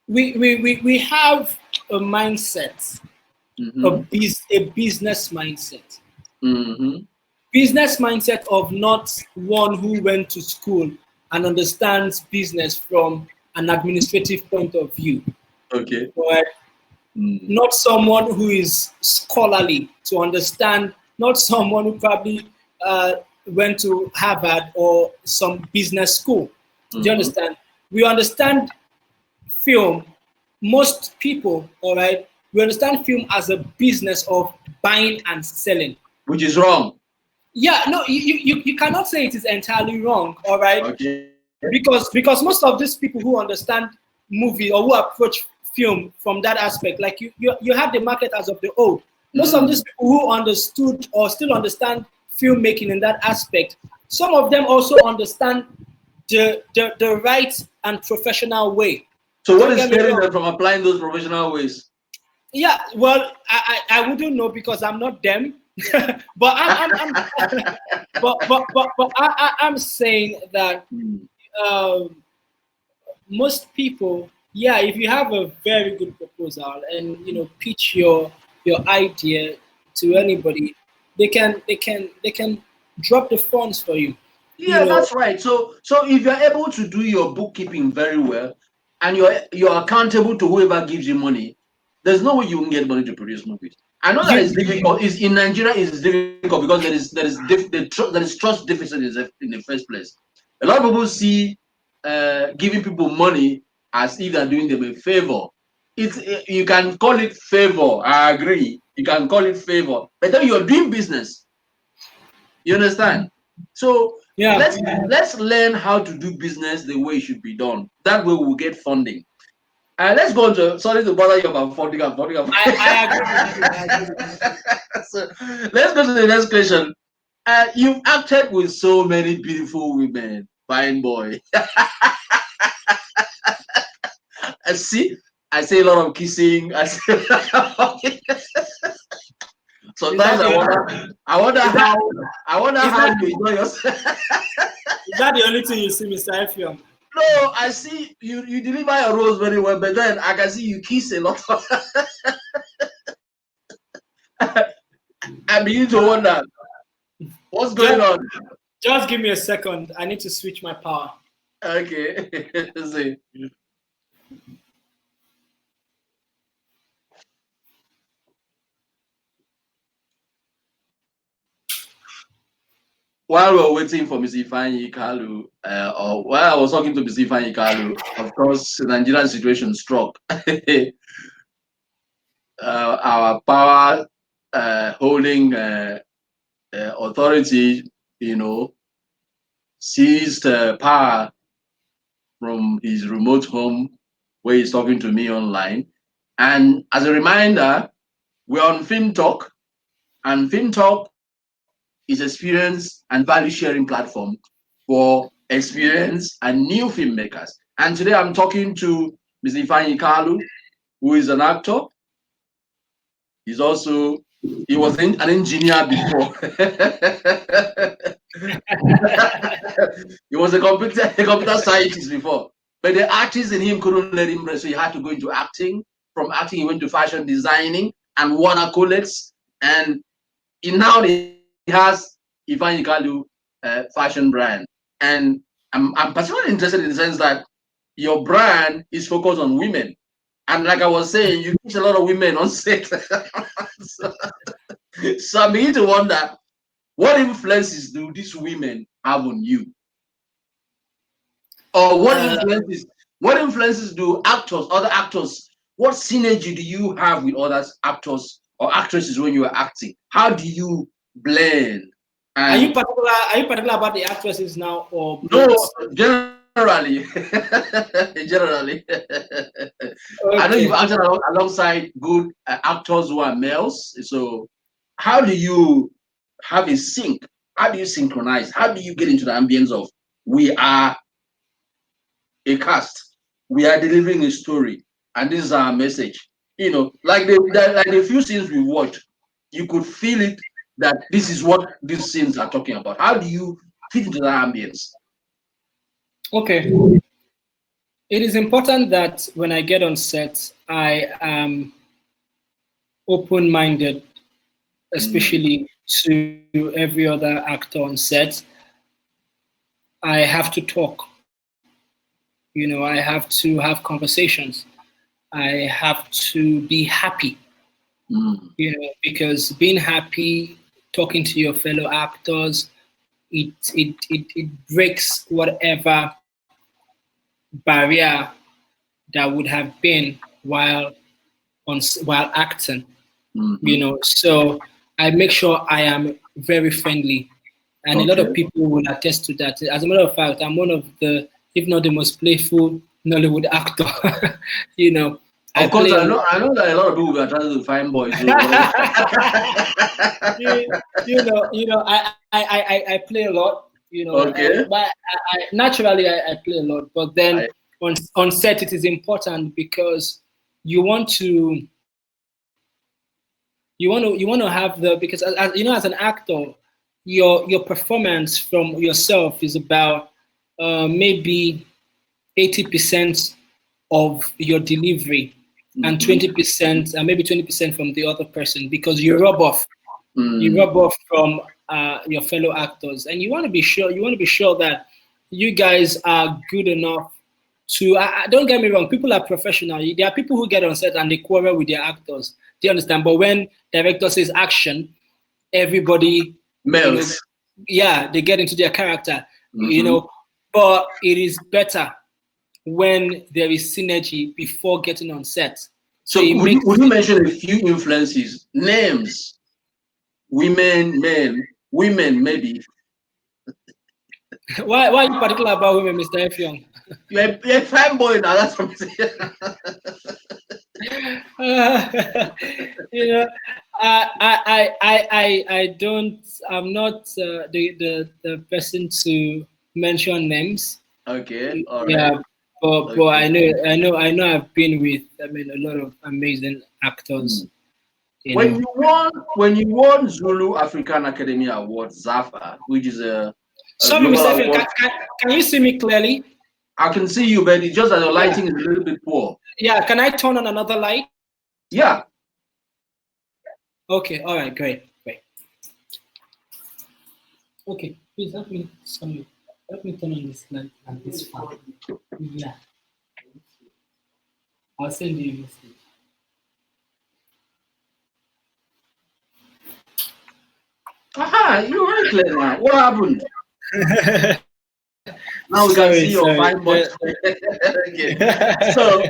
we have a mindset, a business mindset. Business mindset of not one who went to school and understands business from an administrative point of view. Okay. But not someone who is scholarly to understand, not someone who probably went to Harvard or some business school. Do you understand? We understand film, most people, all right, we understand film as a business of buying and selling. Which is wrong. Yeah, no, you cannot say it is entirely wrong, all right? Okay. Because most of these people who understand movie or who approach film from that aspect, like you have the market as of the old. Most of these people who understood or still understand filmmaking in that aspect, some of them also understand the right and professional way. So what is scaring them from applying those professional ways? Yeah, well, I wouldn't know because I'm not them. But I'm saying that most people, yeah, if you have a very good proposal and pitch your idea to anybody, they can drop the funds for you. Yeah, that's right. So if you're able to do your bookkeeping very well and you're accountable to whoever gives you money, there's no way you can get money to produce movies. I know that it's difficult. In Nigeria, it's difficult because there is trust deficit in the first place. A lot of people see giving people money as if they're doing them a favor. You can call it favor. I agree. You can call it favor, but then you're doing business. You understand? So yeah, let's learn how to do business the way it should be done. That way we'll get funding. Let's go on to, sorry to bother you about funding. I agree with you. So let's go to the next question. You've acted with so many beautiful women, fine boy. See, I say a lot of kissing. Sometimes I wonder how you enjoy yourself. Is that the only thing you see, Mr. Ifeanyi? No, I see you deliver your rose very well, but then I can see you kiss a lot. I begin to wonder what's going on. Just give me a second. I need to switch my power. Okay. See. While we were waiting for Mr. IFEANYI KALU, or while I was talking to Mr. IFEANYI KALU, of course, the Nigerian situation struck. Our power holding authority, seized power from his remote home where he's talking to me online. And as a reminder, we're on FilmTalk, and FilmTalk is experience and value sharing platform for experienced and new filmmakers. And today I'm talking to Mr. IFEANYI KALU, who is an actor. He was an engineer before. He was a computer scientist before. But the artist in him couldn't let him rest, so he had to go into acting. From acting, he went to fashion designing and won accolades. And now he has IFEANYI KALU fashion brand. And I'm particularly interested in the sense that your brand is focused on women. And like I was saying, you teach a lot of women on set. So I'm beginning to wonder, what influences do these women have on you? Or what influences do other actors, what synergy do you have with other actors or actresses when you are acting? How do you blend? Are you particular about the actresses now, or no, generally? Generally. Okay. I know you've acted alongside good actors who are males. So how do you have a sync? How do you synchronize? How do you get into the ambience of we are a cast, we are delivering a story, and this is our message? Like the few scenes we watched, you could feel it that this is what these scenes are talking about. How do you fit into the ambience? Okay. It is important that when I get on set, I am open-minded, especially to every other actor on set. I have to talk. I have to have conversations. I have to be happy. Because being happy, talking to your fellow actors, it breaks whatever barrier that would have been while acting. So I make sure I am very friendly, and a lot of people will attest to that. As a matter of fact, I'm one of the, if not the most playful Nollywood actor. Of course, I know that a lot of people are trying to find boys. I play a lot. But naturally I play a lot. But then on set, it is important because you want to have because as an actor, your performance from yourself is about maybe 80% of your delivery, and 20% and maybe 20% from the other person, because you rub off from your fellow actors, and you want to be sure that you guys are good enough to don't get me wrong, people are professional. There are people who get on set and they quarrel with their actors. Do you understand? But when director says action, everybody melts. They get into their character. But it is better when there is synergy before getting on set. So would you mention a few influences, names, women, men, women maybe? Why are you particular about women, Mr. Effiong? You're a fanboy now, that's what I'm saying. I'm not the person to mention names. Okay, all right. Yeah, but I know I've been with a lot of amazing actors. When you won Zulu African Academy Award, ZAFA, which is a sorry, Mr. Effiong, can you see me clearly? I can see you, but it's just that the lighting is a little bit poor. Yeah, can I turn on another light? Yeah. Okay, all right, great. Okay, please help me turn on this light and this fan. Yeah. I'll send you a message. Aha, you're very clear now. What happened? Now we can see your fine butt. Okay. So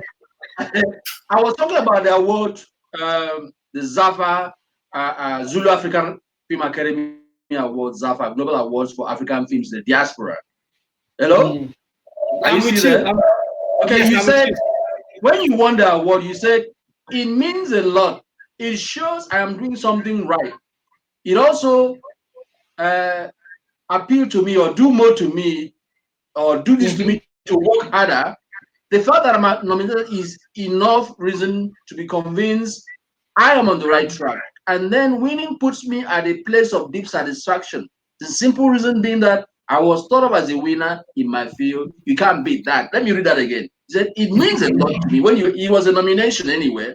I was talking about the award, the ZAFA Zulu African Film Academy Award, ZAFA Global Awards for African Films, the Diaspora. Hello? Are you still there? Okay, yes, you said when you won the award, you said it means a lot. It shows I am doing something right. It also appeal to me or do more to me or do this to me to work harder. The fact that I'm nominated is enough reason to be convinced I am on the right track. And then winning puts me at a place of deep satisfaction. The simple reason being that I was thought of as a winner in my field. You can't beat that. Let me read that again. He said, it means a lot to me. When it was a nomination anyway.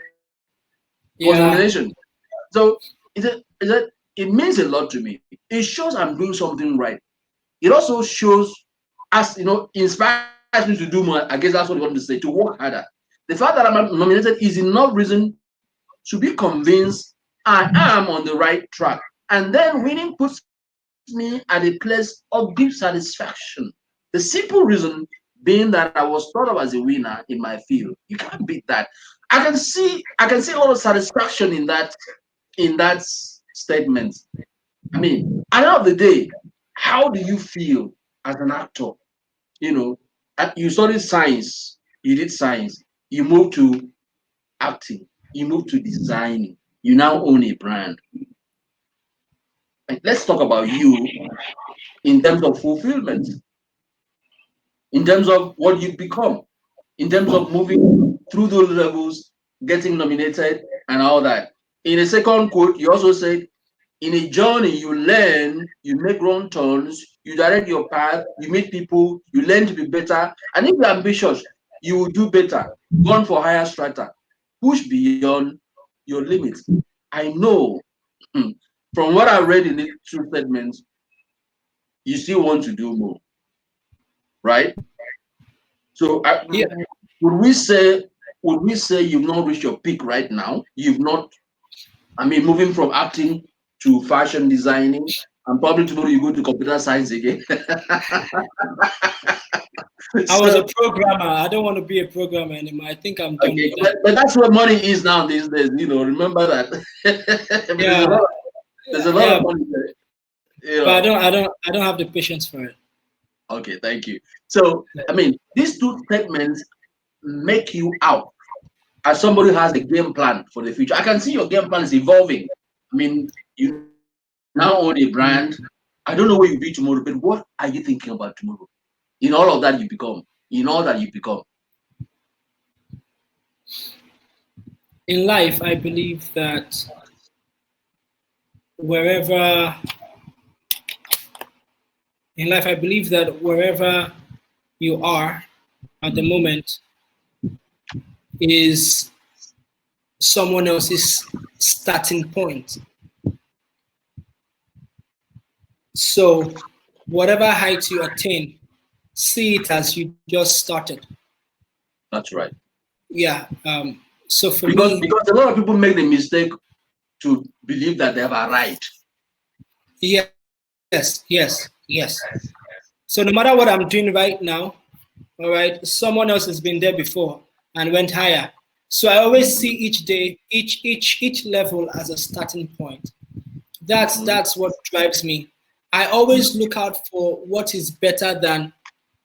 It was a nomination. So it means a lot to me. It shows I'm doing something right. It also shows us, inspires me to do more. I guess that's what you want to say, to work harder. The fact that I'm nominated is enough reason to be convinced I am on the right track. And then winning puts me at a place of deep satisfaction. The simple reason being that I was thought of as a winner in my field. You can't beat that. I can see a lot of satisfaction in that statement. I mean, at the end of the day, how do you feel as an actor? You studied science, you did science, you moved to acting, you moved to designing, you now own a brand. Let's talk about you in terms of fulfillment, in terms of what you've become, in terms of moving through those levels, getting nominated, and all that. In a second quote, you also said, in a journey, you learn, you make wrong turns, you direct your path, you meet people, you learn to be better. And if you're ambitious, you will do better, gone for higher strata, push beyond your limits. I know from what I read in the two statements, you still want to do more, right? So would we say you've not reached your peak right now? You've not, moving from acting to fashion designing, and probably tomorrow you go to computer science again. I was a programmer. I don't want to be a programmer anymore. I think I'm done with that. But that's where money is now these days. Remember that. There's a lot of money there. But I don't have the patience for it. Okay, thank you. So these two statements make you out as somebody who has a game plan for the future. I can see your game plan is evolving. You now own a brand. I don't know where you'll be tomorrow, but what are you thinking about tomorrow? In all of that you become. In life, I believe that wherever you are at the moment is someone else's starting point. So whatever height you attain, see it as you just started. That's right. Yeah. So because a lot of people make the mistake to believe that they have arrived. Yes. So no matter what I'm doing right now, all right, someone else has been there before and went higher. So I always see each day, each level as a starting point. That's what drives me. I always look out for what is better than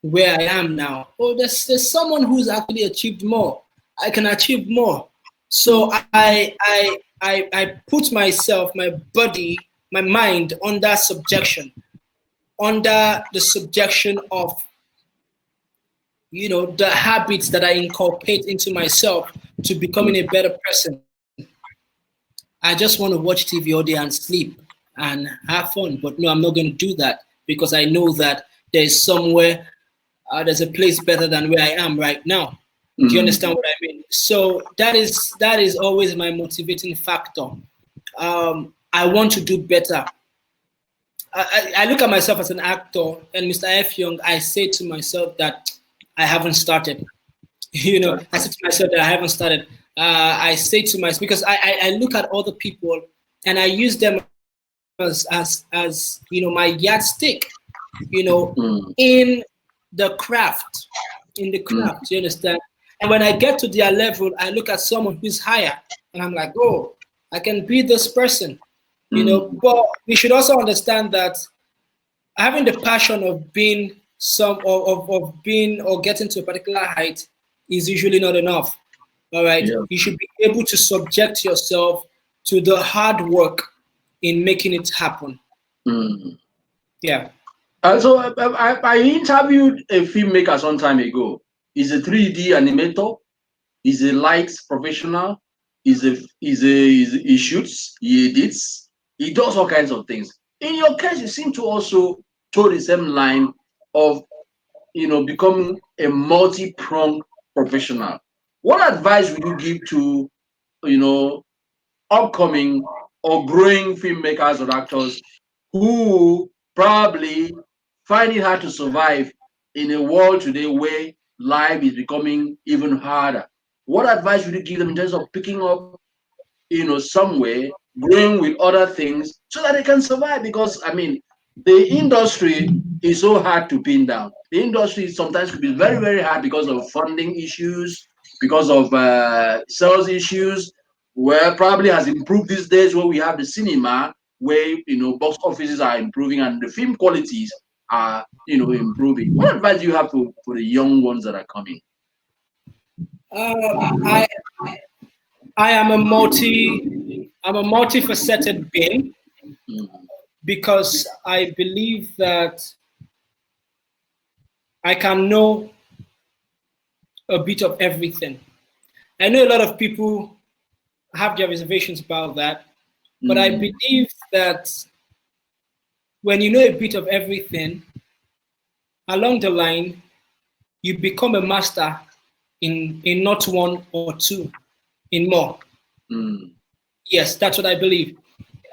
where I am now. Oh, there's someone who's actually achieved more. I can achieve more. So I put myself, my body, my mind under subjection, under the subjection of the habits that I inculcate into myself to becoming a better person. I just want to watch TV all day and sleep and have fun, but no, I'm not going to do that because I know that there's somewhere, there's a place better than where I am right now. Do you understand what I mean? So that is always my motivating factor. I want to do better. I look at myself as an actor, and Mr. F. Young, I say to myself that I haven't started. I said to myself that I haven't started. I say to myself, because I look at other people and I use them as my yardstick, in the craft, you understand? And when I get to their level, I look at someone who's higher and I'm like, oh, I can be this person, but we should also understand that having the passion of being of being or getting to a particular height is usually not enough. All right. Yeah. You should be able to subject yourself to the hard work in making it happen. Yeah. So I interviewed a filmmaker some time ago. He's a 3D animator. He's a lights professional. He shoots. He edits. He does all kinds of things. In your case, you seem to also toe the same line of becoming a multi-pronged professional. What advice would you give to upcoming or growing filmmakers or actors who probably find it hard to survive in a world today where life is becoming even harder? What advice would you give them in terms of picking up, somewhere, growing with other things so that they can survive? Because I mean, the industry is so hard to pin down. The industry sometimes could be very, very hard because of funding issues, because of sales issues, where probably has improved these days where we have the cinema, where box offices are improving and the film qualities are improving. What advice do you have for the young ones that are coming? I I am I'm a multifaceted being because I believe that I can know a bit of everything. I know a lot of people have their reservations about that, but I believe that when you know a bit of everything, along the line, you become a master in not one or two, in more. Yes, that's what I believe.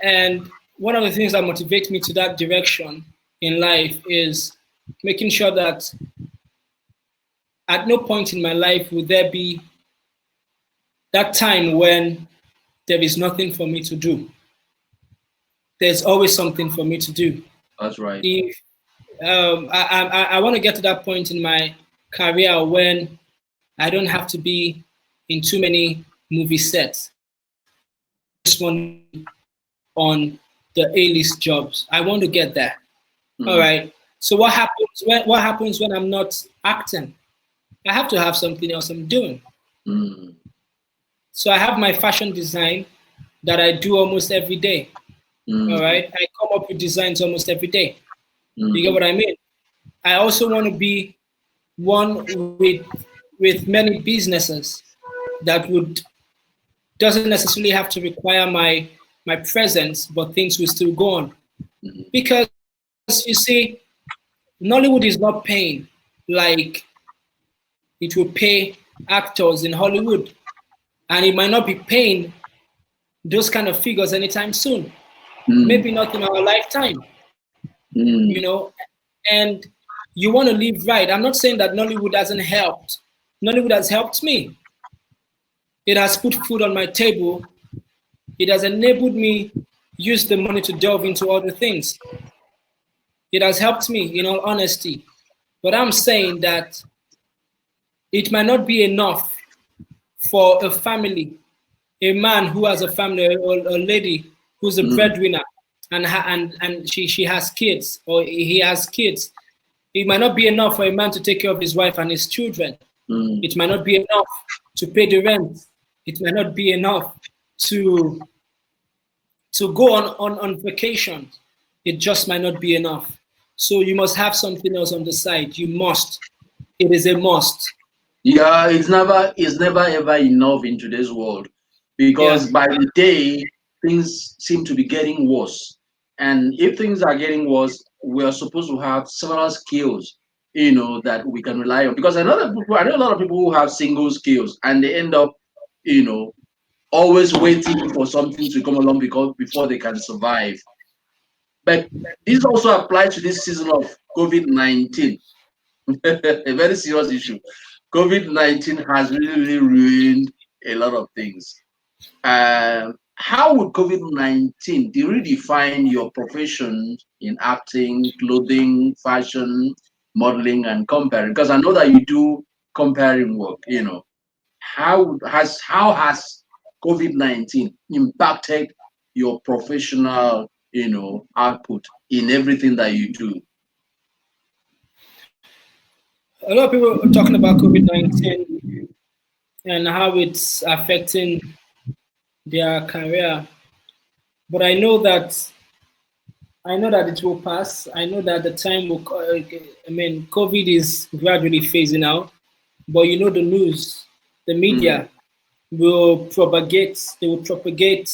And one of the things that motivates me to that direction in life is making sure that at no point in my life will there be that time when there is nothing for me to do. There's always something for me to do. That's right. If I want to get to that point in my career when I don't have to be in too many movie sets. Just want on the A-list jobs. I want to get there. All right. So what happens when I'm not acting? I have to have something else I'm doing. So I have my fashion design that I do almost every day. All right. I come up with designs almost every day. You get what I mean? I also want to be one with many businesses that doesn't necessarily have to require my presence, but things will still go on. Because you see, Nollywood is not paying like it will pay actors in Hollywood. And it might not be paying those kind of figures anytime soon. Maybe not in our lifetime. And you want to live right. I'm not saying that Nollywood hasn't helped. Nollywood has helped me. It has put food on my table. It has enabled me use the money to delve into other things. It has helped me, in all honesty. But I'm saying that it might not be enough for a family, a man who has a family, or a lady who's a breadwinner, and she has kids, or he has kids. It might not be enough for a man to take care of his wife and his children. It might not be enough to pay the rent. It might not be enough to go on vacation. It just might not be enough. So you must have something else on the side. You must. It is a must. Yeah, it's never ever enough in today's world, because by the day things seem to be getting worse. And if things are getting worse, we are supposed to have several skills, that we can rely on. Because I know a lot of people who have single skills and they end up, always waiting for something to come along before they can survive. But this also applies to this season of COVID-19, a very serious issue. COVID-19 has really ruined a lot of things. How would COVID-19 redefine your profession in acting, clothing, fashion, modeling, and comparing? Because I know that you do comparing work. How has COVID-19 impacted your professional, output in everything that you do? A lot of people are talking about COVID-19 and how it's affecting their career, but I know that it will pass. I know that the time will. COVID is gradually phasing out, but the news, the media will propagate. They will propagate.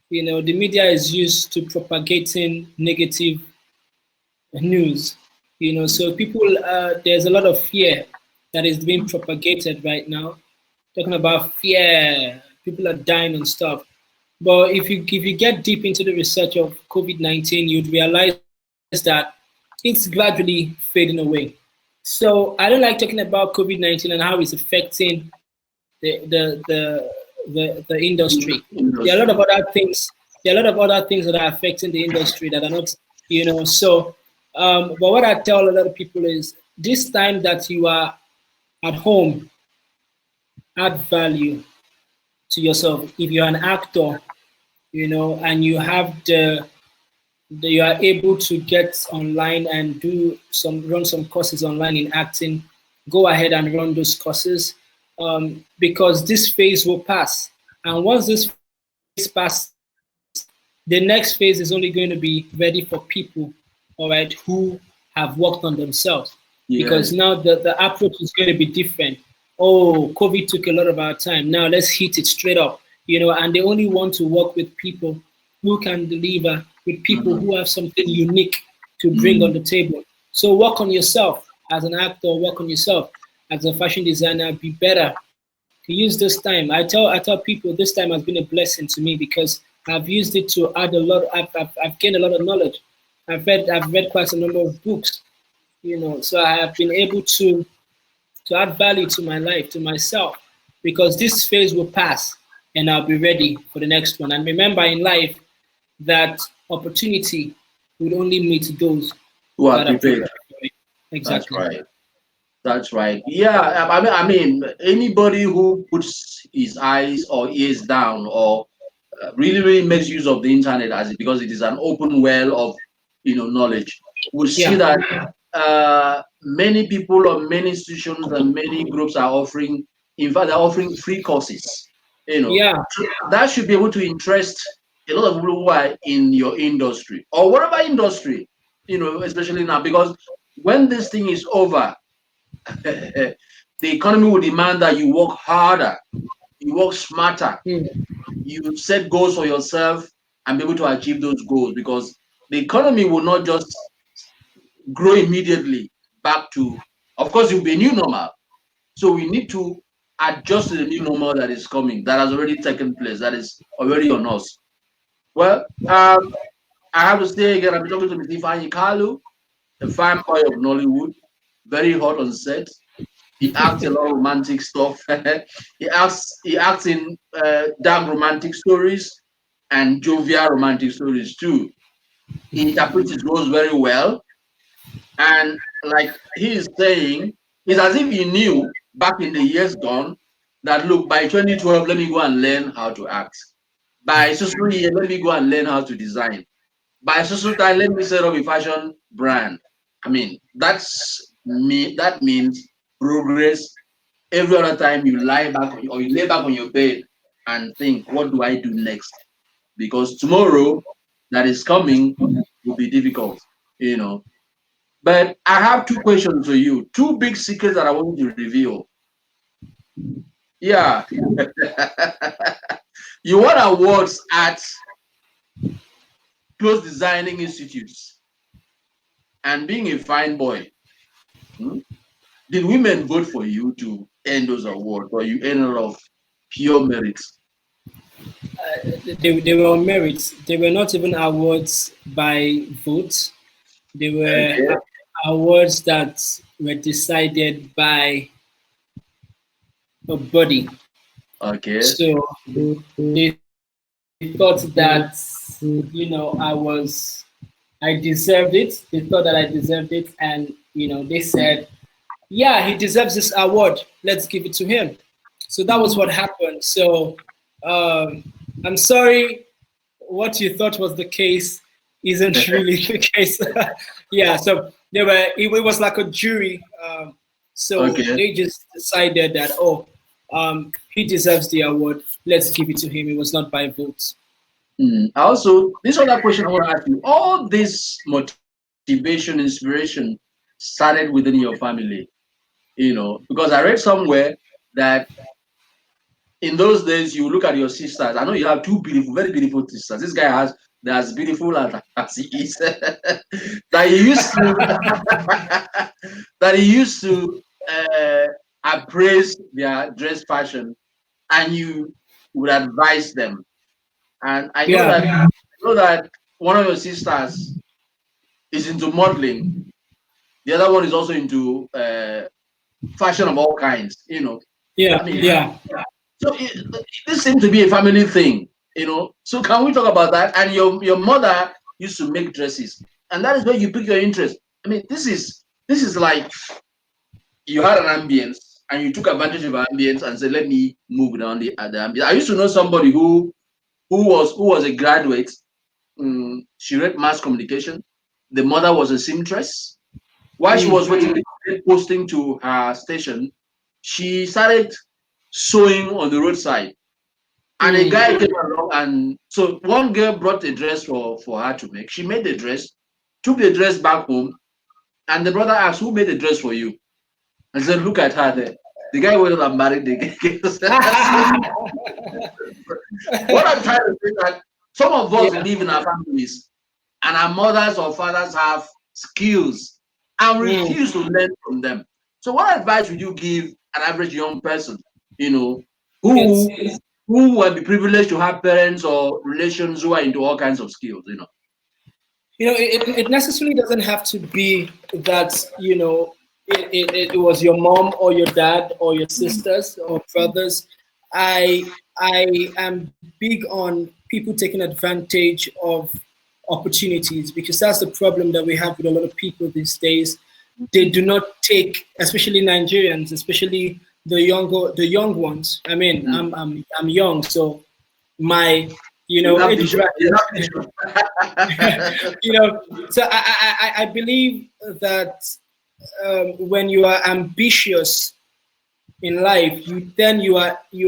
The media is used to propagating negative news. So people, there's a lot of fear that is being propagated right now. Talking about fear, people are dying and stuff. But if you get deep into the research of COVID-19, you'd realize that it's gradually fading away. So I don't like talking about COVID-19 and how it's affecting the industry. There are a lot of other things. There are a lot of other things that are affecting the industry that are not, So, but what I tell a lot of people is this time that you are at home, add value to yourself. If you're an actor, and you have you are able to get online and run some courses online in acting, go ahead and run those courses, because this phase will pass. And once this phase passes, the next phase is only going to be ready for people, all right, who have worked on themselves. Yeah. Because now the approach is going to be different. Oh, COVID took a lot of our time. Now let's hit it straight up, and they only want to work with people who can deliver, with people who have something unique to bring on the table. So work on yourself as an actor, work on yourself as a fashion designer, be better. Use this time. I tell people this time has been a blessing to me because I've used it to add a lot. I've gained a lot of knowledge. I've read quite a number of books, so I have been able to add value to my life, to myself, because this phase will pass and I'll be ready for the next one. And remember in life that opportunity will only meet those Who are that are prepared. prepared for it. Exactly. That's right. That's right. Yeah, I mean, anybody who puts his eyes or ears down or really makes use of the internet as it because it is an open well of knowledge, will see Yeah. that many people or many institutions and many groups are offering. In fact, they're offering free courses. Yeah. That should be able to interest a lot of people who are in your industry or whatever industry, especially now because when this thing is over. The economy will demand that you work harder, you work smarter, you set goals for yourself and be able to achieve those goals because the economy will not just grow immediately back to, of course, it will be a new normal. So we need to adjust to the new normal that is coming, that has already taken place, that is already on us. Well, I have to say again, I'm talking to Mr. IFEANYI KALU, a fine boy of Nollywood, very hot on set. He acts a lot of romantic stuff. he acts in dark romantic stories and jovial romantic stories too. He interprets his roles very well. And like he is saying, it's as if he knew back in the years gone that look, by 2012, let me go and learn how to act. By social year, let me go and learn how to design. By social time, let me set up a fashion brand. I mean, that means progress. Every other time you lie back or you lay back on your bed and think, what do I do next? Because tomorrow that is coming will be difficult. But I have two questions for you, two big secrets that I want you to reveal. Yeah. You won awards at close designing institutes and being a fine boy. hmm, Did women vote for you to earn those awards or you earn a lot of pure merit? They were on merits. They were not even awards by vote. They were Okay. awards that were decided by a buddy. Okay. So they thought that I deserved it. They thought that I deserved it, and they said, yeah, he deserves this award. Let's give it to him. So that was what happened. So I'm sorry, what you thought was the case isn't really the case. Yeah, so it was like a jury. So Okay. they just decided that, he deserves the award. Let's give it to him. It was not by votes. Also, this other question I want to ask you: all this motivation, inspiration, started within your family, because I read somewhere that in those days you look at your sisters. I know you have two beautiful, very beautiful sisters. This guy has they're as beautiful as he is. that he used to that he used to appraise their dress fashion, and you would advise them. And I know that one of your sisters is into modeling. The other one is also into fashion of all kinds. Yeah, I mean, yeah. so this seems to be a family thing. So can we talk about that? And your mother used to make dresses, and that is where you pick your interest. I mean, this is like you had an ambience, and you took advantage of ambience and said, "Let me move down the ambience." I used to know somebody who was a graduate. She read mass communication. The mother was a seamstress. While she was waiting posting to her station, she started sewing on the roadside. And a guy came along, and so one girl brought a dress for her to make. She made the dress, took the dress back home, and the brother asked, "Who made the dress for you?" And said, "Look at her there." The guy went and married the girl. What I'm trying to say is that some of us live in our families, and our mothers or fathers have skills and refuse to learn from them. So, what advice would you give an average young person, who who will be privileged to have parents or relations who are into all kinds of skills? It necessarily doesn't have to be that, it was your mom or your dad or your sisters or brothers. I am big on people taking advantage of opportunities, because that's the problem that we have with a lot of people these days. They do not take, especially Nigerians, especially the young ones. I mean, I'm young, so my age bracket, so I believe that when you are ambitious in life, you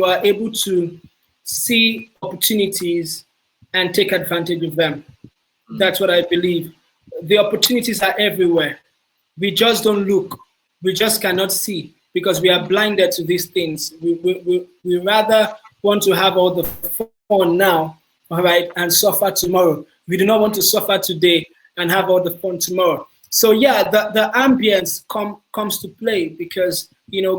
are able to see opportunities and take advantage of them. That's what I believe. The opportunities are everywhere. We just don't look. We just cannot see, because we are blinded to these things. We rather want to have all the fun now, all right, and suffer tomorrow. We do not want to suffer today and have all the fun tomorrow. So yeah, the ambience comes to play, because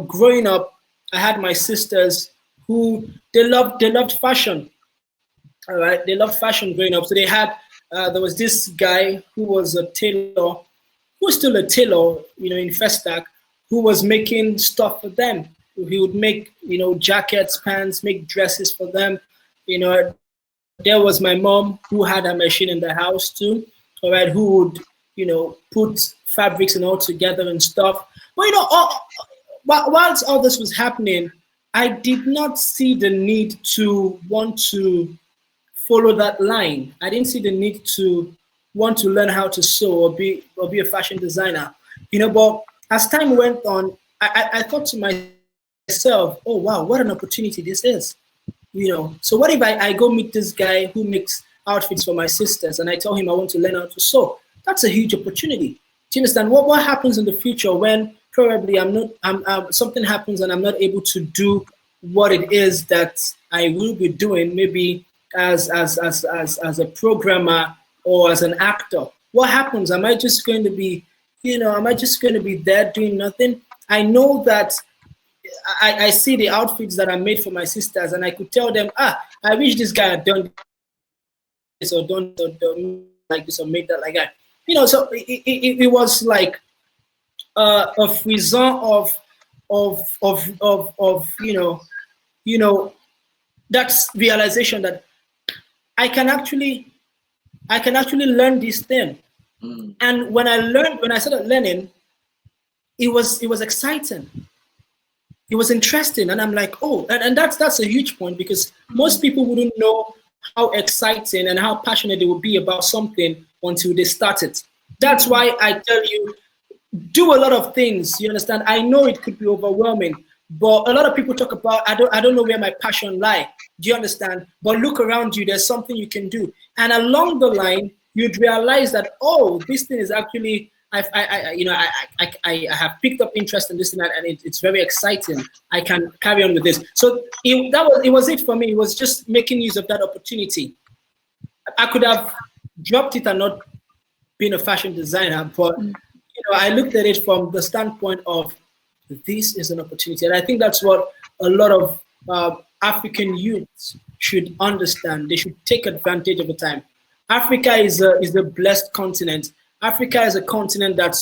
growing up, I had my sisters who they loved fashion. All right, they loved fashion growing up. So they had there was this guy who was a tailor, who was still a tailor, in Festac, who was making stuff for them. He would make, jackets, pants, make dresses for them. There was my mom, who had a machine in the house too, all right, who would, put fabrics and all together and stuff. But whilst all this was happening, I did not see the need to want to follow that line. I didn't see the need to want to learn how to sew or be a fashion designer. But as time went on, I thought to myself, oh wow, what an opportunity this is. So what if I go meet this guy who makes outfits for my sisters, and I tell him I want to learn how to sew? That's a huge opportunity. Do you understand what happens in the future when probably something happens and I'm not able to do what it is that I will be doing, maybe as a programmer or as an actor? What happens? Am I just going to be there doing nothing? I know that I see the outfits that are made for my sisters, and I could tell them, I wish this guy had done this or done like this or made that like that. So it was like a frisson of of that's realization that I can actually learn this thing. And when I started learning, it was exciting. It was interesting, and I'm like, oh, and that's a huge point, because most people wouldn't know how exciting and how passionate they would be about something until they start it. That's why I tell you, do a lot of things. You understand? I know it could be overwhelming, but a lot of people talk about I don't know where my passion lie. Do you understand? But look around you. There's something you can do, and along the line, you'd realize that, oh, this thing is actually I have picked up interest in this and that, and it's very exciting. I can carry on with this. So it was it for me. It was just making use of that opportunity. I could have dropped it and not been a fashion designer, but I looked at it from the standpoint of this is an opportunity, and I think that's what a lot of African youths should understand. They should take advantage of the time. Africa is a blessed continent. Africa is a continent that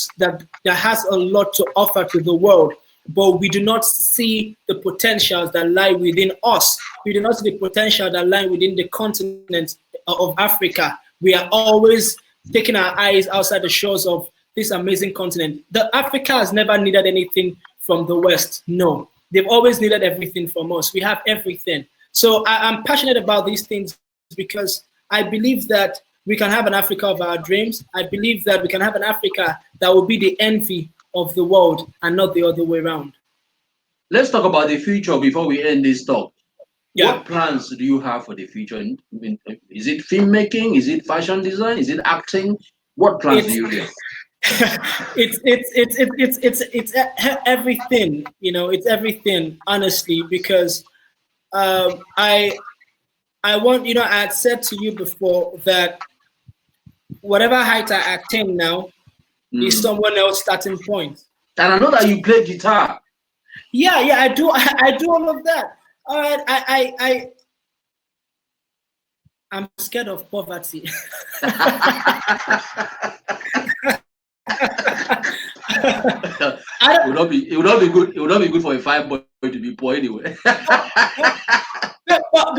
has a lot to offer to the world, but we do not see the potentials that lie within us. We do not see the potential that lie within the continent of Africa. We are always taking our eyes outside the shores of this amazing continent. Africa has never needed anything from the West. No, they've always needed everything from us. We have everything. So I'm passionate about these things because I believe that we can have an Africa of our dreams. I believe that we can have an Africa that will be the envy of the world and not the other way around. Let's talk about the future before we end this talk. Yeah. What plans do you have for the future? Is it filmmaking? Is it fashion design? Is it acting? What plans do you have? It's everything. It's everything, honestly, because I want, I had said to you before that whatever height I attain now is someone else's starting point. And I know that you play guitar. Yeah, I do. I do all of that. All right, I'm scared of poverty. It would not be good. It would not be good for a fine boy to be poor anyway. but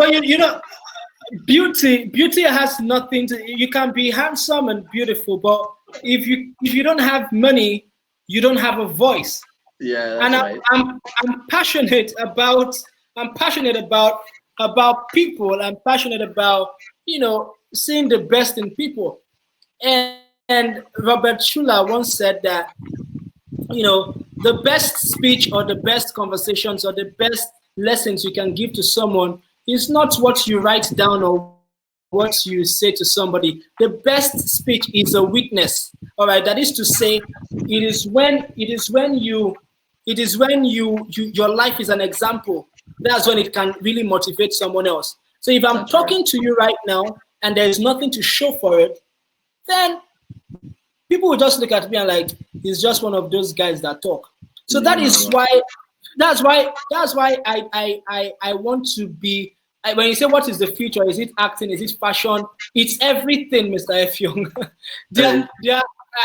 beauty has nothing to. You can be handsome and beautiful, but if you don't have money, you don't have a voice. Yeah, and right. I'm passionate about people. I'm passionate about seeing the best in people. And Robert Schuller once said that the best speech or the best conversations or the best lessons you can give to someone is not what you write down or what you say to somebody. The best speech is a witness. All right, that is to say, it is when your life is an example. That's when it can really motivate someone else. So if I'm talking to you right now and there is nothing to show for it, then people will just look at me and like, he's just one of those guys that talk. So that's why I want to be. When you say what is the future, is it acting? Is it fashion? It's everything, Mr. F. Young.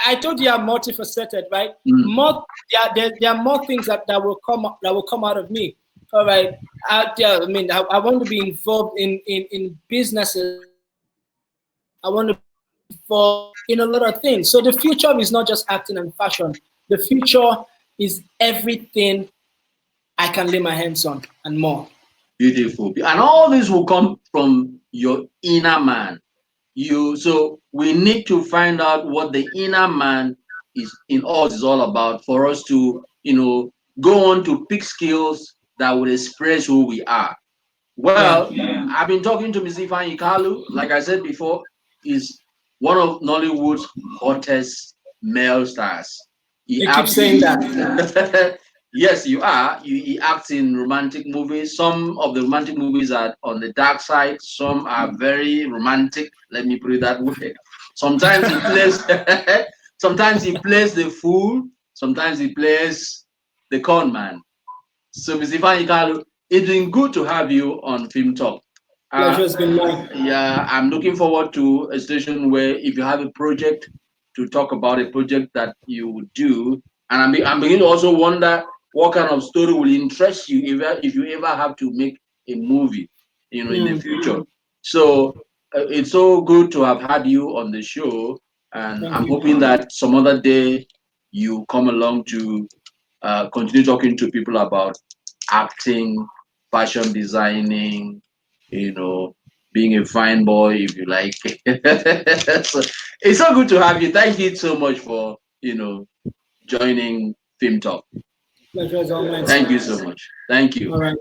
I told you I'm multifaceted, right? There are more things that will come out of me. All right. I want to be involved in businesses. I want to be involved in a lot of things. So the future is not just acting and fashion. The future is everything I can lay my hands on and more. Beautiful. And all this will come from your inner man. So we need to find out what the inner man is in us is all about for us to, go on to pick skills that will express who we are. Well, I've been talking to Ms. IFEANYI KALU. Like I said before, is one of Nollywood's hottest male stars. You keep saying that. Yes, you are. He acts in romantic movies. Some of the romantic movies are on the dark side. Some are very romantic. Let me put it that way. Sometimes he plays. Sometimes he plays the fool. Sometimes he plays the con man. So, Ms. IFEANYI KALU, it's been good to have you on FilmTalk. Pleasure's been mine. Yeah, I'm looking forward to a station where if you have a project to talk about a project that you would do, and I'm beginning to also wonder what kind of story will interest you if you ever have to make a movie, in the future. So it's so good to have had you on the show, and I'm hoping that some other day you come along to continue talking to people about acting, fashion designing, being a fine boy, if you like. So it's so good to have you. Thank you so much for joining FilmTalk. Pleasure is all mine. Thank you so much. Thank you. All right.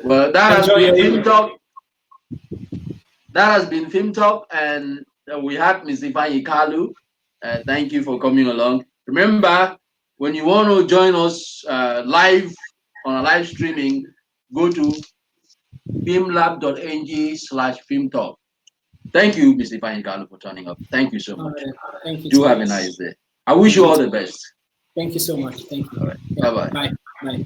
Well, that has Enjoy been your evening. FilmTalk. That has been FilmTalk, and we had Ms. IFEANYI KALU. Thank you for coming along. Remember, when you want to join us live on a live streaming, go to filmlab.ng/FilmTalk. Thank you, Ms. IFEANYI KALU, for turning up. Thank you so All much. right. Thank you. Do too. have a nice day. I wish you all the best. Thank you so much. Thank you. All right. Yeah. Bye-bye. Bye. Bye.